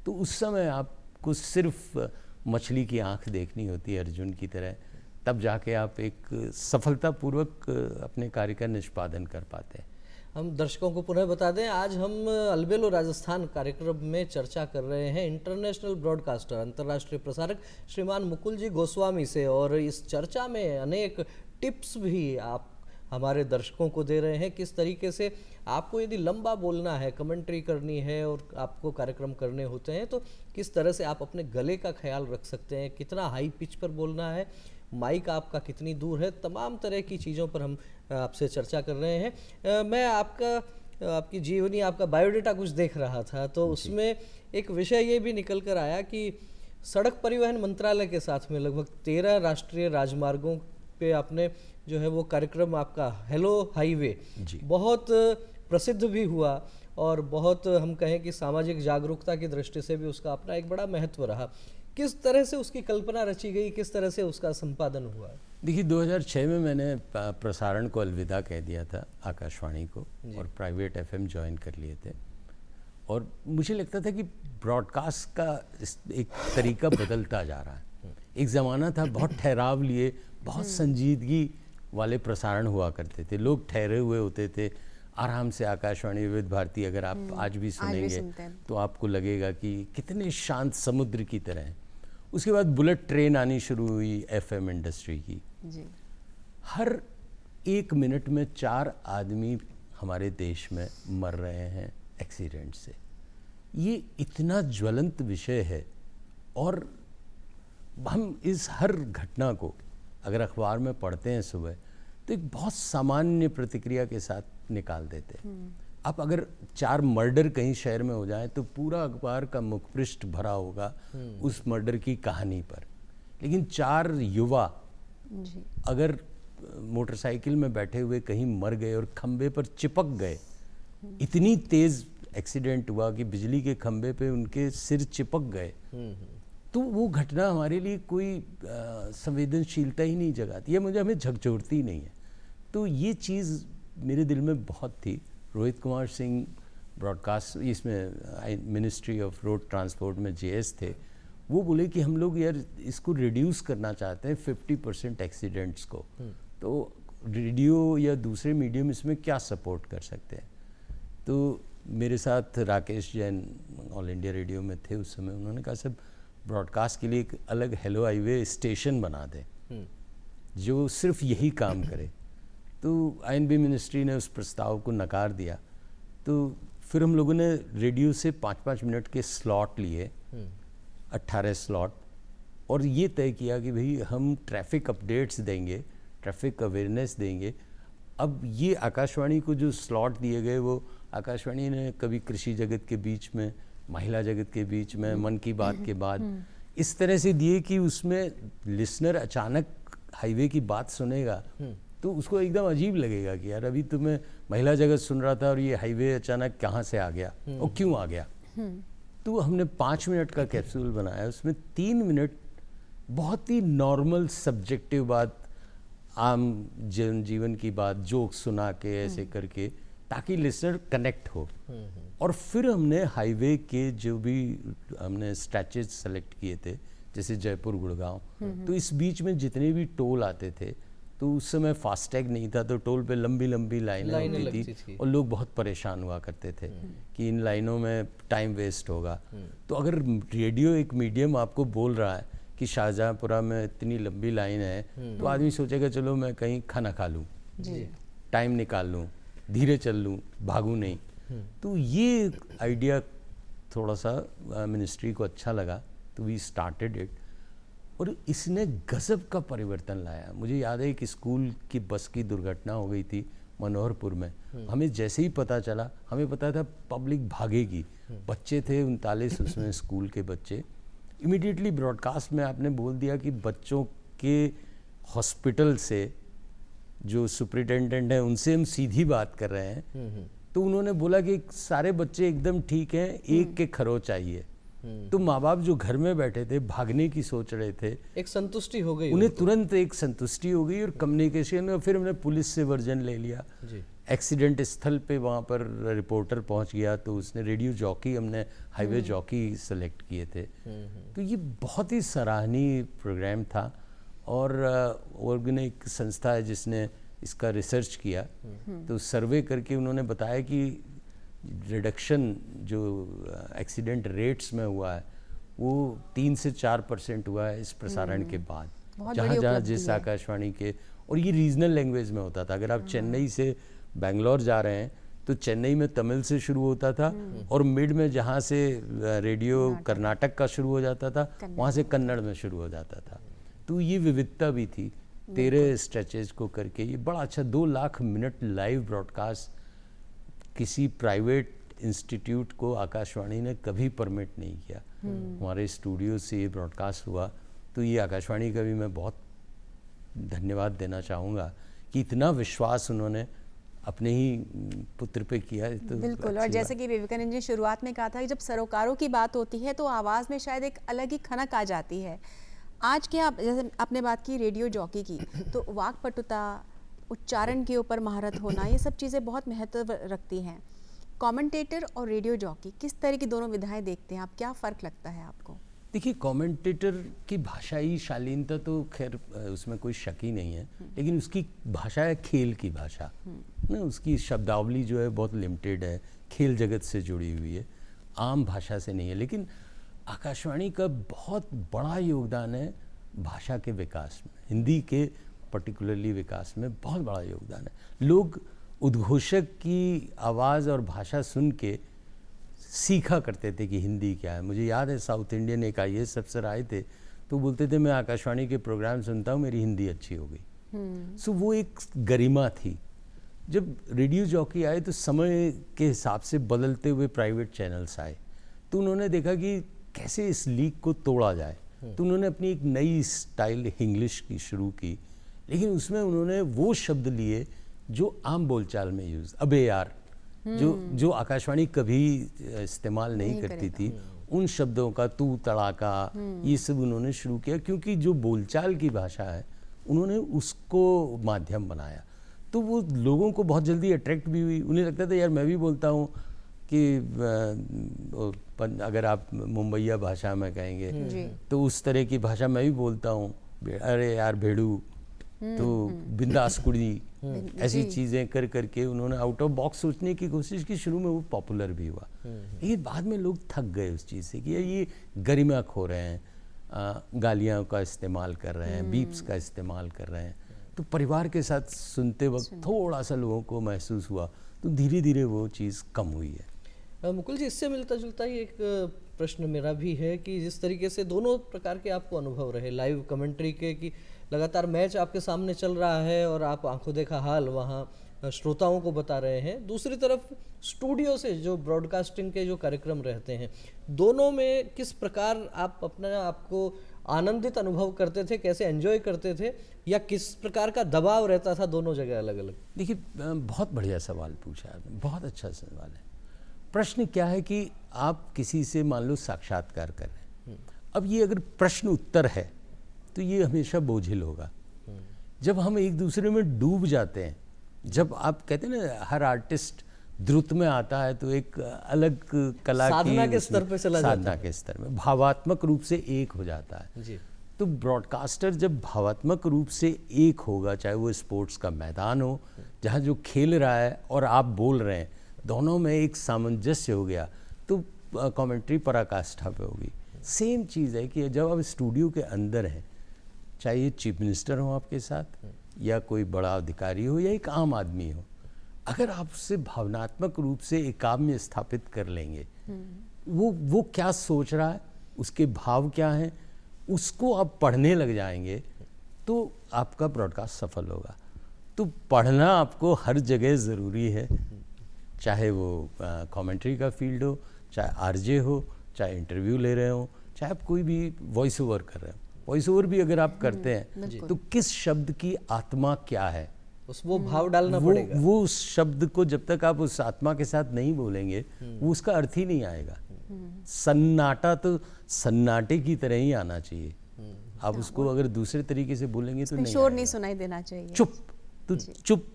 तो उस समय आपको सिर्फ मछली की आंख देखनी होती है अर्जुन की तरह, तब जाके आप एक सफलतापूर्वक अपने कार्य का निष्पादन कर पाते हैं। हम दर्शकों को पुनः बता दें, आज हम अलबेलो राजस्थान कार्यक्रम में चर्चा कर रहे हैं इंटरनेशनल ब्रॉडकास्टर, अंतर्राष्ट्रीय प्रसारक श्रीमान मुकुल जी गोस्वामी से, और इस चर्चा में अनेक टिप्स भी आप हमारे दर्शकों को दे रहे हैं। किस तरीके से आपको यदि लंबा बोलना है, कमेंट्री करनी है और आपको कार्यक्रम करने होते हैं तो किस तरह से आप अपने गले का ख्याल रख सकते हैं, कितना हाई पिच पर बोलना है, माइक आपका कितनी दूर है, तमाम तरह की चीज़ों पर हम आपसे चर्चा कर रहे हैं। मैं आपकी जीवनी, आपका बायोडेटा कुछ देख रहा था तो उसमें एक विषय ये भी निकल कर आया कि सड़क परिवहन मंत्रालय के साथ में लगभग 13 राष्ट्रीय राजमार्गों पे आपने जो है वो कार्यक्रम, आपका हेलो हाईवे बहुत प्रसिद्ध भी हुआ और बहुत हम कहें कि सामाजिक जागरूकता की दृष्टि से भी उसका अपना एक बड़ा महत्व रहा। किस तरह से उसकी कल्पना रची गई, किस तरह से उसका संपादन हुआ? देखिए 2006 में मैंने प्रसारण को अलविदा कह दिया था, आकाशवाणी को, और प्राइवेट एफएम ज्वाइन कर लिए थे। और मुझे लगता था कि ब्रॉडकास्ट का एक तरीका बदलता जा रहा है। एक ज़माना था बहुत ठहराव लिए, बहुत संजीदगी वाले प्रसारण हुआ करते थे, लोग ठहरे हुए होते थे, आराम से आकाशवाणी विविध भारती अगर आप आज भी सुनेंगे तो आपको लगेगा कि कितने शांत समुद्र की तरह है। उसके बाद बुलेट ट्रेन आनी शुरू हुई एफएम इंडस्ट्री की जी। हर 1 मिनट में 4 आदमी हमारे देश में मर रहे हैं एक्सीडेंट से। ये इतना ज्वलंत विषय है और हम इस हर घटना को अगर अखबार में पढ़ते हैं सुबह तो एक बहुत सामान्य प्रतिक्रिया के साथ निकाल देते हैं। अब अगर 4 मर्डर कहीं शहर में हो जाए तो पूरा अखबार का मुखपृष्ठ भरा होगा उस मर्डर की कहानी पर, लेकिन 4 युवा अगर मोटरसाइकिल में बैठे हुए कहीं मर गए और खंबे पर चिपक गए, इतनी तेज एक्सीडेंट हुआ कि बिजली के खंबे पे उनके सिर चिपक गए, तो वो घटना हमारे लिए कोई संवेदनशीलता ही नहीं जगाती है, हमें झकझोरती नहीं है। तो ये चीज़ मेरे दिल में बहुत थी। रोहित कुमार सिंह ब्रॉडकास्ट इसमें मिनिस्ट्री ऑफ रोड ट्रांसपोर्ट में जेएस थे, वो बोले कि हम लोग यार इसको रिड्यूस करना चाहते हैं 50% एक्सीडेंट्स को, तो रेडियो या दूसरे मीडियम इसमें क्या सपोर्ट कर सकते हैं। तो मेरे साथ Rakesh Jain all India radio में थे उस समय, उन्होंने कहा सब ब्रॉडकास्ट के लिए एक अलग हेलो हाईवे स्टेशन बना दें जो सिर्फ यही काम करे। तो आईएनबी मिनिस्ट्री ने उस प्रस्ताव को नकार दिया। तो फिर हम लोगों ने रेडियो से 5-5 मिनट के स्लॉट लिए, 18 स्लॉट, और ये तय किया कि भाई हम ट्रैफिक अपडेट्स देंगे, ट्रैफिक अवेयरनेस देंगे। अब ये आकाशवाणी को जो स्लॉट दिए गए वो आकाशवाणी ने कभी कृषि जगत के बीच में, महिला जगत के बीच में, मन की बात के बाद इस तरह से दिए कि उसमें लिसनर अचानक हाईवे की बात सुनेगा तो उसको एकदम अजीब लगेगा कि यार अभी तो मैं महिला जगत सुन रहा था और ये हाईवे अचानक कहाँ से आ गया और क्यों आ गया। तो हमने 5 मिनट का कैप्सूल बनाया, उसमें 3 मिनट बहुत ही नॉर्मल सब्जेक्टिव बात, आम जीवन की बात, जोक सुना के ऐसे करके, ताकि लिसनर कनेक्ट हो। और फिर हमने हाईवे के जो भी हमने स्ट्रेचेज सेलेक्ट किए थे, जैसे जयपुर गुड़गांव, तो इस बीच में जितने भी टोल आते थे, तो उस समय फास्टैग नहीं था, तो टोल पे लंबी लंबी लाइनें होती थी और लोग बहुत परेशान हुआ करते थे कि इन लाइनों में टाइम वेस्ट होगा। तो अगर रेडियो एक मीडियम आपको बोल रहा है कि शाहजहाँपुरा में इतनी लंबी लाइन है, तो आदमी सोचेगा चलो मैं कहीं खाना खा लूँ, टाइम निकाल लूँ, धीरे चल लूँ, भागूँ नहीं। तो ये आइडिया थोड़ा सा मिनिस्ट्री को अच्छा लगा, तो वी स्टार्टेड इट, और इसने गजब का परिवर्तन लाया। मुझे याद है कि स्कूल की बस की दुर्घटना हो गई थी मनोहरपुर में। हमें जैसे ही पता चला, हमें पता था पब्लिक भागेगी, बच्चे थे 39 उसमें स्कूल के बच्चे। इमीडिएटली ब्रॉडकास्ट में आपने बोल दिया कि बच्चों के हॉस्पिटल से जो सुपरिटेंडेंट हैं उनसे हम सीधी बात कर रहे हैं। तो उन्होंने बोला कि सारे बच्चे एकदम ठीक हैं, एक के खरोच चाहिए। तो माँ बाप जो घर में बैठे थे, भागने की सोच रहे थे, एक संतुष्टि हो गई, उन्हें तुरंत एक संतुष्टि हो गई और कम्युनिकेशन में फिर हमने पुलिस से वर्जन ले लिया। एक्सीडेंट स्थल पे वहाँ पर रिपोर्टर पहुँच गया तो उसने रेडियो जॉकी, हमने हाईवे जॉकी सेलेक्ट किए थे। तो ये बहुत ही सराहनीय प्रोग्राम था और ऑर्गेनिक संस्था है जिसने इसका रिसर्च किया। तो सर्वे करके उन्होंने बताया कि रिडक्शन जो एक्सीडेंट रेट्स में हुआ है वो 3 से 4% हुआ है इस प्रसारण के बाद, जहाँ जहाँ जिस आकाशवाणी के, और ये रीजनल लैंग्वेज में होता था। अगर आप चेन्नई से बेंगलोर जा रहे हैं तो चेन्नई में तमिल से शुरू होता था और मिड में जहाँ से रेडियो कर्नाटक का शुरू हो जाता था वहाँ से कन्नड़ में शुरू हो जाता था। तो ये विविधता भी थी 13 स्ट्रेचेज को करके। ये बड़ा अच्छा 2 लाख मिनट लाइव ब्रॉडकास्ट किसी प्राइवेट इंस्टीट्यूट को आकाशवाणी ने कभी परमिट नहीं किया। हमारे स्टूडियो से ये ब्रॉडकास्ट हुआ तो ये आकाशवाणी का भी मैं बहुत धन्यवाद देना चाहूँगा कि इतना विश्वास उन्होंने अपने ही पुत्र पे किया। तो बिल्कुल, और जैसे कि विवेकानंद जी शुरुआत में कहा था कि जब सरोकारों की बात होती है तो आवाज़ में शायद एक अलग ही खनक आ जाती है। आज क्या आप, जैसे आपने बात की रेडियो जॉकी की, तो वाक्पटुता, उच्चारण के ऊपर महारत होना, ये सब चीज़ें बहुत महत्व रखती हैं। कमेंटेटर और रेडियो जॉकी किस तरह की दोनों विधाएं देखते हैं आप, क्या फ़र्क लगता है आपको? देखिए, कमेंटेटर की भाषाई शालीनता तो खैर उसमें कोई शक ही नहीं है, लेकिन उसकी भाषा है खेल की भाषा ना, उसकी शब्दावली जो है बहुत लिमिटेड है, खेल जगत से जुड़ी हुई है, आम भाषा से नहीं है। लेकिन आकाशवाणी का बहुत बड़ा योगदान है भाषा के विकास में, हिंदी के पर्टिकुलरली विकास में बहुत बड़ा योगदान है। लोग उद्घोषक की आवाज़ और भाषा सुन के सीखा करते थे कि हिंदी क्या है। मुझे याद है साउथ इंडियन एक IAS अफसर आए थे तो बोलते थे मैं आकाशवाणी के प्रोग्राम सुनता हूँ, मेरी हिंदी अच्छी हो गई। सो वो एक गरिमा थी। जब रेडियो जॉकी आए तो समय के हिसाब से बदलते हुए प्राइवेट चैनल्स आए तो उन्होंने देखा कि कैसे इस लीक को तोड़ा जाए। तो उन्होंने अपनी एक नई स्टाइल इंग्लिश की शुरू की, लेकिन उसमें उन्होंने वो शब्द लिए जो आम बोलचाल में यूज़, अबे यार, जो आकाशवाणी कभी इस्तेमाल नहीं करती थी, उन शब्दों का तू तड़ाका, ये सब उन्होंने शुरू किया क्योंकि जो बोलचाल की भाषा है उन्होंने उसको माध्यम बनाया। तो वो लोगों को बहुत जल्दी अट्रैक्ट भी हुई। उन्हें लगता था यार मैं भी बोलता हूँ कि अगर आप मुंबईया भाषा में कहेंगे तो उस तरह की भाषा मैं भी बोलता हूँ, अरे यार भेड़ू, तो बिंदास कुड़ी, ऐसी चीज़ें कर करके उन्होंने आउट ऑफ बॉक्स सोचने की कोशिश की। शुरू में वो पॉपुलर भी हुआ, लेकिन बाद में लोग थक गए उस चीज़ से कि ये गरिमा खो रहे हैं, गालियाँ का इस्तेमाल कर रहे हैं, बीप्स का इस्तेमाल कर रहे हैं। तो परिवार के साथ सुनते वक्त थोड़ा सा लोगों को महसूस हुआ, तो धीरे धीरे वो चीज़ कम हुई है। मुकुल जी, इससे मिलता जुलता ही एक प्रश्न मेरा भी है कि जिस तरीके से दोनों प्रकार के आपको अनुभव रहे लाइव कमेंट्री के, कि लगातार मैच आपके सामने चल रहा है और आप आंखों देखा हाल वहाँ श्रोताओं को बता रहे हैं, दूसरी तरफ स्टूडियो से जो ब्रॉडकास्टिंग के जो कार्यक्रम रहते हैं, दोनों में किस प्रकार आप अपना आपको आनंदित अनुभव करते थे, कैसे एंजॉय करते थे, या किस प्रकार का दबाव रहता था दोनों जगह अलग अलग? देखिए, बहुत बढ़िया सवाल पूछा आपने, बहुत अच्छा सवाल है। प्रश्न क्या है कि आप किसी से मान लो साक्षात्कार कर रहे हैं, अब ये अगर प्रश्न उत्तर है तो ये हमेशा बोझिल होगा। जब हम एक दूसरे में डूब जाते हैं, जब आप कहते हैं ना हर आर्टिस्ट द्रुत में आता है तो एक अलग कला साधना के स्तर पे चला जाता है, साधना के स्तर में भावात्मक रूप से एक हो जाता है जी। तो ब्रॉडकास्टर जब भावात्मक रूप से एक होगा, चाहे वो स्पोर्ट्स का मैदान हो जहाँ जो खेल रहा है और आप बोल रहे हैं, दोनों में एक सामंजस्य हो गया तो कमेंट्री पराकाष्ठा पे होगी। सेम चीज़ है कि जब आप स्टूडियो के अंदर हैं, चाहे ये चीफ मिनिस्टर हो आपके साथ या कोई बड़ा अधिकारी हो या एक आम आदमी हो, अगर आप उससे भावनात्मक रूप से एकात्म स्थापित कर लेंगे, वो क्या सोच रहा है, उसके भाव क्या हैं, उसको आप पढ़ने लग जाएंगे तो आपका ब्रॉडकास्ट सफल होगा। तो पढ़ना आपको हर जगह ज़रूरी है, चाहे वो कमेंट्री का फील्ड हो, चाहे आरजे हो, चाहे इंटरव्यू ले रहे हो, चाहे आप कोई भी वॉइस ओवर कर रहे हो। वॉइस ओवर भी अगर आप करते हैं तो किस शब्द की आत्मा क्या है, उस वो भाव डालना पड़ेगा। वो उस शब्द को जब तक आप उस आत्मा के साथ नहीं बोलेंगे वो उसका अर्थ ही नहीं आएगा। सन्नाटा तो सन्नाटे की तरह ही आना चाहिए। आप उसको अगर दूसरे तरीके से बोलेंगे तो नहीं शोर नहीं आएगा। सुनाई देना चाहिए। चुप, तो चुप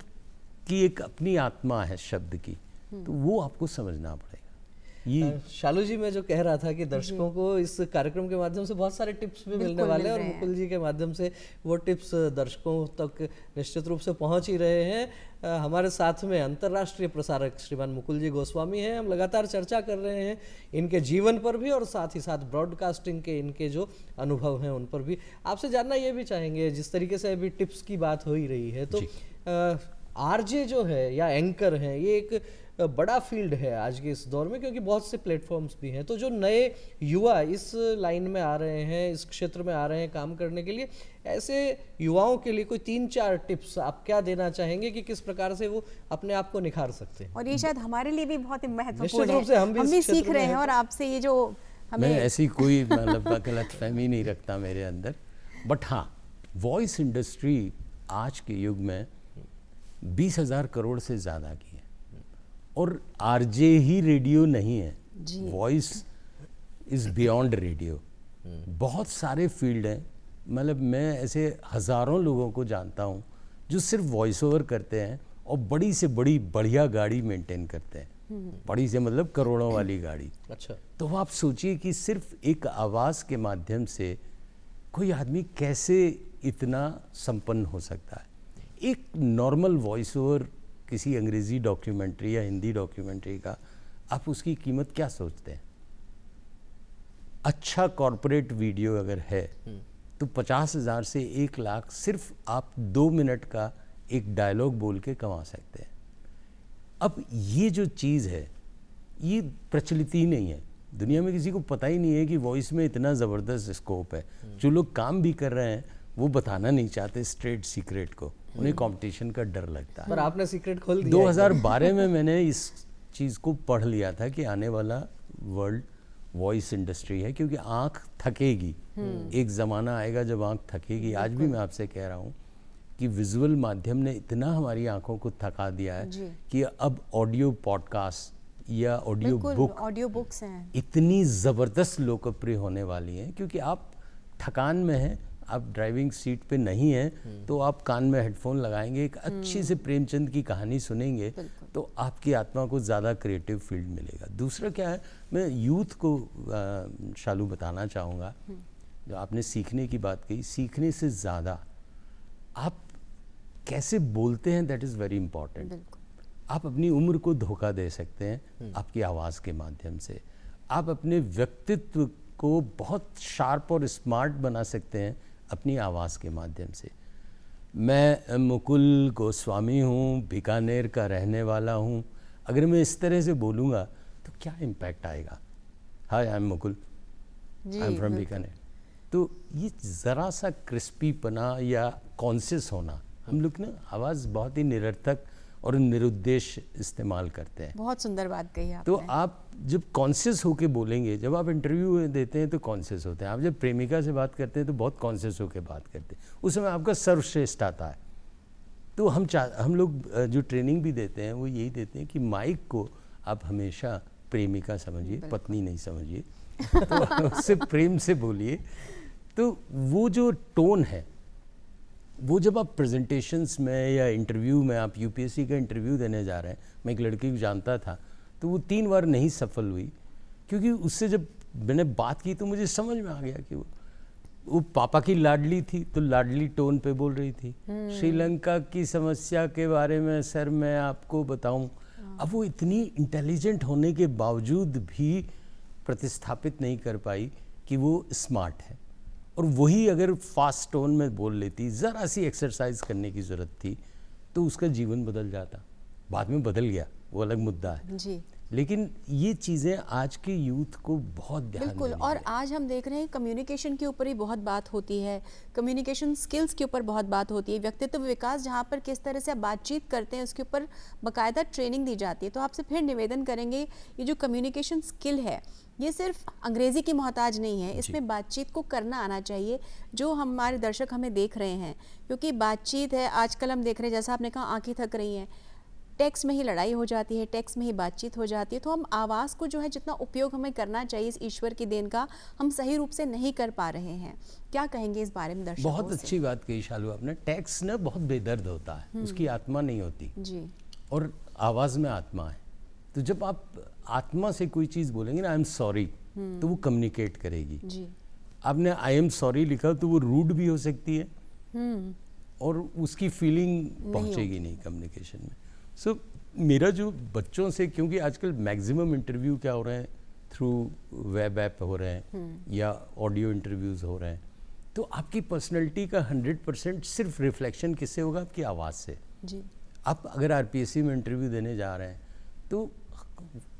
की एक अपनी आत्मा है शब्द की, तो वो आपको समझना पड़ेगा। ये शालू जी, मैं जो कह रहा था कि दर्शकों को इस कार्यक्रम के माध्यम से बहुत सारे टिप्स भी मिलने वाले हैं और मुकुल जी के माध्यम से वो टिप्स दर्शकों तक निश्चित रूप से पहुंच ही रहे हैं। हमारे साथ में अंतर्राष्ट्रीय प्रसारक श्रीमान मुकुल जी गोस्वामी हैं। हम लगातार चर्चा कर रहे हैं इनके जीवन पर भी और साथ ही साथ ब्रॉडकास्टिंग के इनके जो अनुभव हैं उन पर भी। आपसे जानना ये भी चाहेंगे, जिस तरीके से अभी टिप्स की बात हो ही रही है, तो आरजे जो है या एंकर हैं, ये एक बड़ा फील्ड है आज के इस दौर में, क्योंकि बहुत से प्लेटफॉर्म्स भी हैं। तो जो नए युवा इस लाइन में आ रहे हैं, इस क्षेत्र में आ रहे हैं काम करने के लिए, ऐसे युवाओं के लिए कोई 3-4 टिप्स आप क्या देना चाहेंगे कि किस प्रकार से वो अपने आप को निखार सकते हैं? और ये शायद हमारे लिए भी बहुत ही महत्वपूर्ण निश्चित रूप से हम भी सीख रहे हैं और आपसे ये जो हमें मैं ऐसी कोई मतलब गलतफहमी नहीं रखता मेरे अंदर, बट हाँ, वॉइस इंडस्ट्री आज के युग में 20,000 करोड़ से ज़्यादा की है। और आरजे ही रेडियो नहीं है, वॉइस इज़ बियॉन्ड रेडियो। बहुत सारे फील्ड हैं, मतलब मैं ऐसे हज़ारों लोगों को जानता हूँ जो सिर्फ वॉइस ओवर करते हैं और बड़ी से बड़ी बढ़िया गाड़ी मेंटेन करते हैं। बड़ी से मतलब करोड़ों वाली गाड़ी। अच्छा, तो आप सोचिए कि सिर्फ एक आवाज़ के माध्यम से कोई आदमी कैसे इतना संपन्न हो सकता है। एक नॉर्मल वॉइस ओवर किसी अंग्रेज़ी डॉक्यूमेंट्री या हिंदी डॉक्यूमेंट्री का, आप उसकी कीमत क्या सोचते हैं? अच्छा कॉरपोरेट वीडियो अगर है तो 50,000 से 1 लाख सिर्फ आप 2 मिनट का एक डायलॉग बोल के कमा सकते हैं। अब ये जो चीज़ है ये प्रचलित ही नहीं है दुनिया में, किसी को पता ही नहीं है कि वॉइस में इतना ज़बरदस्त स्कोप है। जो लोग काम भी कर रहे हैं वो बताना नहीं चाहते स्ट्रेट सीक्रेट को, उन्हें कंपटीशन का डर लगता है। पर आपने सीक्रेट खोल दिया। 2012 में मैंने इस चीज़ को पढ़ लिया था कि आने वाला वर्ल्ड वॉइस इंडस्ट्री है, क्योंकि आँख थकेगी। एक ज़माना आएगा जब आँख थकेगी। आज भी मैं आपसे कह रहा हूँ कि विजुअल माध्यम ने इतना हमारी आँखों को थका दिया है कि अब ऑडियो पॉडकास्ट या ऑडियो बुक्स हैं, इतनी ज़बरदस्त लोकप्रिय होने वाली हैं, क्योंकि आप थकान में हैं, आप ड्राइविंग सीट पे नहीं हैं, तो आप कान में हेडफोन लगाएंगे, एक अच्छी से प्रेमचंद की कहानी सुनेंगे, तो आपकी आत्मा को ज़्यादा क्रिएटिव फील्ड मिलेगा। दूसरा क्या है, मैं यूथ को शालू बताना चाहूँगा, जो आपने सीखने की बात कही, सीखने से ज़्यादा आप कैसे बोलते हैं, दैट इज़ वेरी इंपॉर्टेंट। आप अपनी उम्र को धोखा दे सकते हैं आपकी आवाज़ के माध्यम से। आप अपने व्यक्तित्व को बहुत शार्प और स्मार्ट बना सकते हैं अपनी आवाज़ के माध्यम से। मैं मुकुल गोस्वामी हूँ, बीकानेर का रहने वाला हूँ। अगर मैं इस तरह से बोलूँगा तो क्या इम्पैक्ट आएगा? Hi, I am Mukul, I am from Bikaner. तो ये ज़रा सा क्रिस्पीपना या कॉन्शियस होना, हम लोग ना आवाज़ बहुत ही निरर्थक और निरुद्देश्य इस्तेमाल करते हैं। बहुत सुंदर बात कही आपने। तो आप जब कॉन्शियस होके बोलेंगे, जब आप इंटरव्यू देते हैं तो कॉन्शियस होते हैं, आप जब प्रेमिका से बात करते हैं तो बहुत कॉन्शियस होके बात करते हैं, उस समय आपका सर्वश्रेष्ठ आता है। तो हम लोग जो ट्रेनिंग भी देते हैं वो यही देते हैं कि माइक को आप हमेशा प्रेमिका समझिए, पत्नी नहीं समझिए। तो उससे प्रेम से बोलिए। तो वो जो टोन है, वो जब आप प्रेजेंटेशंस में या इंटरव्यू में, आप यूपीएससी का इंटरव्यू देने जा रहे हैं, मैं एक लड़की को जानता था, तो वो 3 बार नहीं सफल हुई, क्योंकि उससे जब मैंने बात की तो मुझे समझ में आ गया कि वो पापा की लाडली थी, तो लाडली टोन पे बोल रही थी। श्रीलंका की समस्या के बारे में सर मैं आपको बताऊं। अब वो इतनी इंटेलिजेंट होने के बावजूद भी प्रतिस्थापित नहीं कर पाई कि वो स्मार्ट है। और वही अगर फास्ट टोन में बोल लेती, ज़रा सी एक्सरसाइज करने की ज़रूरत थी, तो उसका जीवन बदल जाता। बाद में बदल गया, वो अलग मुद्दा है। जी। लेकिन ये चीज़ें आज के यूथ को बहुत ध्यान बिल्कुल। देनी और चाहिए। आज हम देख रहे हैं कम्युनिकेशन के ऊपर ही बहुत बात होती है, कम्युनिकेशन स्किल्स के ऊपर बहुत बात होती है, व्यक्तित्व विकास जहाँ पर किस तरह से आप बातचीत करते हैं उसके ऊपर बाकायदा ट्रेनिंग दी जाती है। तो आपसे फिर निवेदन करेंगे, ये जो कम्युनिकेशन स्किल है ये सिर्फ अंग्रेज़ी की मोहताज नहीं है, इसमें बातचीत को करना आना चाहिए, जो हमारे दर्शक हमें देख रहे हैं। क्योंकि बातचीत है, आजकल हम देख रहे हैं, जैसा आपने कहा आंखें थक रही हैं, टेक्स्ट में ही लड़ाई हो जाती है, टेक्स्ट में ही बातचीत हो जाती है। तो हम आवाज़ को जो है जितना उपयोग हमें करना चाहिए इस ईश्वर की देन का, हम सही रूप से नहीं कर पा रहे हैं। क्या कहेंगे इस बारे में दर्शकों बहुत से? अच्छी बात कही शालू आपने। टैक्स ना बहुत बेदर्द होता है, उसकी आत्मा नहीं होती, जी और आवाज़ में आत्मा है। तो जब आप आत्मा से कोई चीज़ बोलेंगे ना, आई एम सॉरी, तो वो कम्युनिकेट करेगी। जी आपने आई एम सॉरी लिखा तो वो रूड भी हो सकती है, और उसकी फीलिंग पहुंचेगी नहीं कम्युनिकेशन में। सो मेरा जो बच्चों से, क्योंकि आजकल मैक्सिमम इंटरव्यू क्या हो रहे हैं, थ्रू वेब ऐप हो रहे हैं या ऑडियो इंटरव्यूज़ हो रहे हैं, तो आपकी पर्सनैलिटी का 100% सिर्फ रिफ्लेक्शन किससे होगा? आपकी आवाज़ से। जी आप अगर आरपीएससी में इंटरव्यू देने जा रहे हैं तो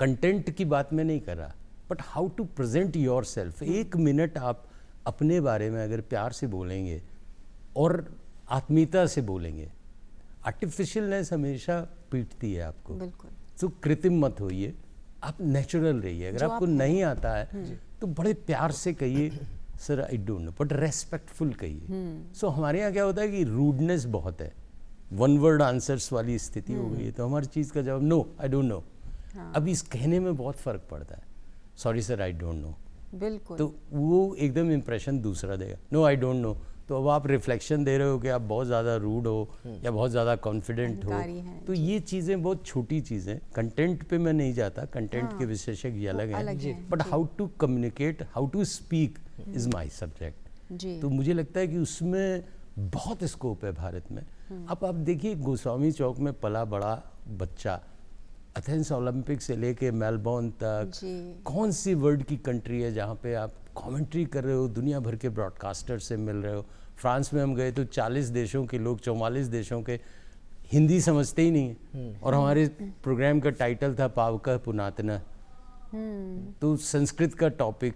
कंटेंट की बात मैं नहीं कर रहा, but how to present yourself. 1 minute आप अपने बारे में अगर प्यार से बोलेंगे और आत्मीयता से बोलेंगे, आर्टिफिशियलनेस हमेशा पीटती है आपको। बिल्कुल। तो कृत्रिम मत होइए, आप नेचुरल रहिए। अगर जो आपको आप हैं। नहीं आता है तो बड़े प्यार से कहिए, sir I don't know, but respectful कहिए। सो हमारे यहाँ क्या होता है कि रूडनेस बहुत है, वन वर्ड आंसर्स वाली स्थिति हो गई है, तो हमारी चीज़ का जवाब नो, आई डोंट नो। अब इस कहने में बहुत फ़र्क पड़ता है, sorry sir I don't know, बिल्कुल। तो वो एकदम इम्प्रेशन दूसरा देगा। नो आई डोंट नो, तो अब आप रिफ्लेक्शन दे रहे हो कि आप बहुत ज़्यादा रूड हो या बहुत ज़्यादा कॉन्फिडेंट हो। अहंकारी हैं, तो ये चीज़ें बहुत छोटी चीज़ें, कंटेंट पे मैं नहीं जाता, कंटेंट के विशेषज्ञ अलग अलग हैं, हैं, but how to communicate, how to speak is my subject. जी तो मुझे लगता है कि उसमें बहुत स्कोप है भारत में। अब आप देखिए, गोस्वामी चौक में पला बड़ा बच्चा एथेंस ओलंपिक से लेके मेलबोर्न तक, जी कौन सी वर्ल्ड की कंट्री है जहाँ पे आप कमेंट्री कर रहे हो, दुनिया भर के ब्रॉडकास्टर से मिल रहे हो। फ्रांस में हम गए तो 40 देशों के लोग, 44 देशों के, हिंदी समझते ही नहीं है, और हमारे प्रोग्राम का टाइटल था पावका पुनातना, तो संस्कृत का टॉपिक।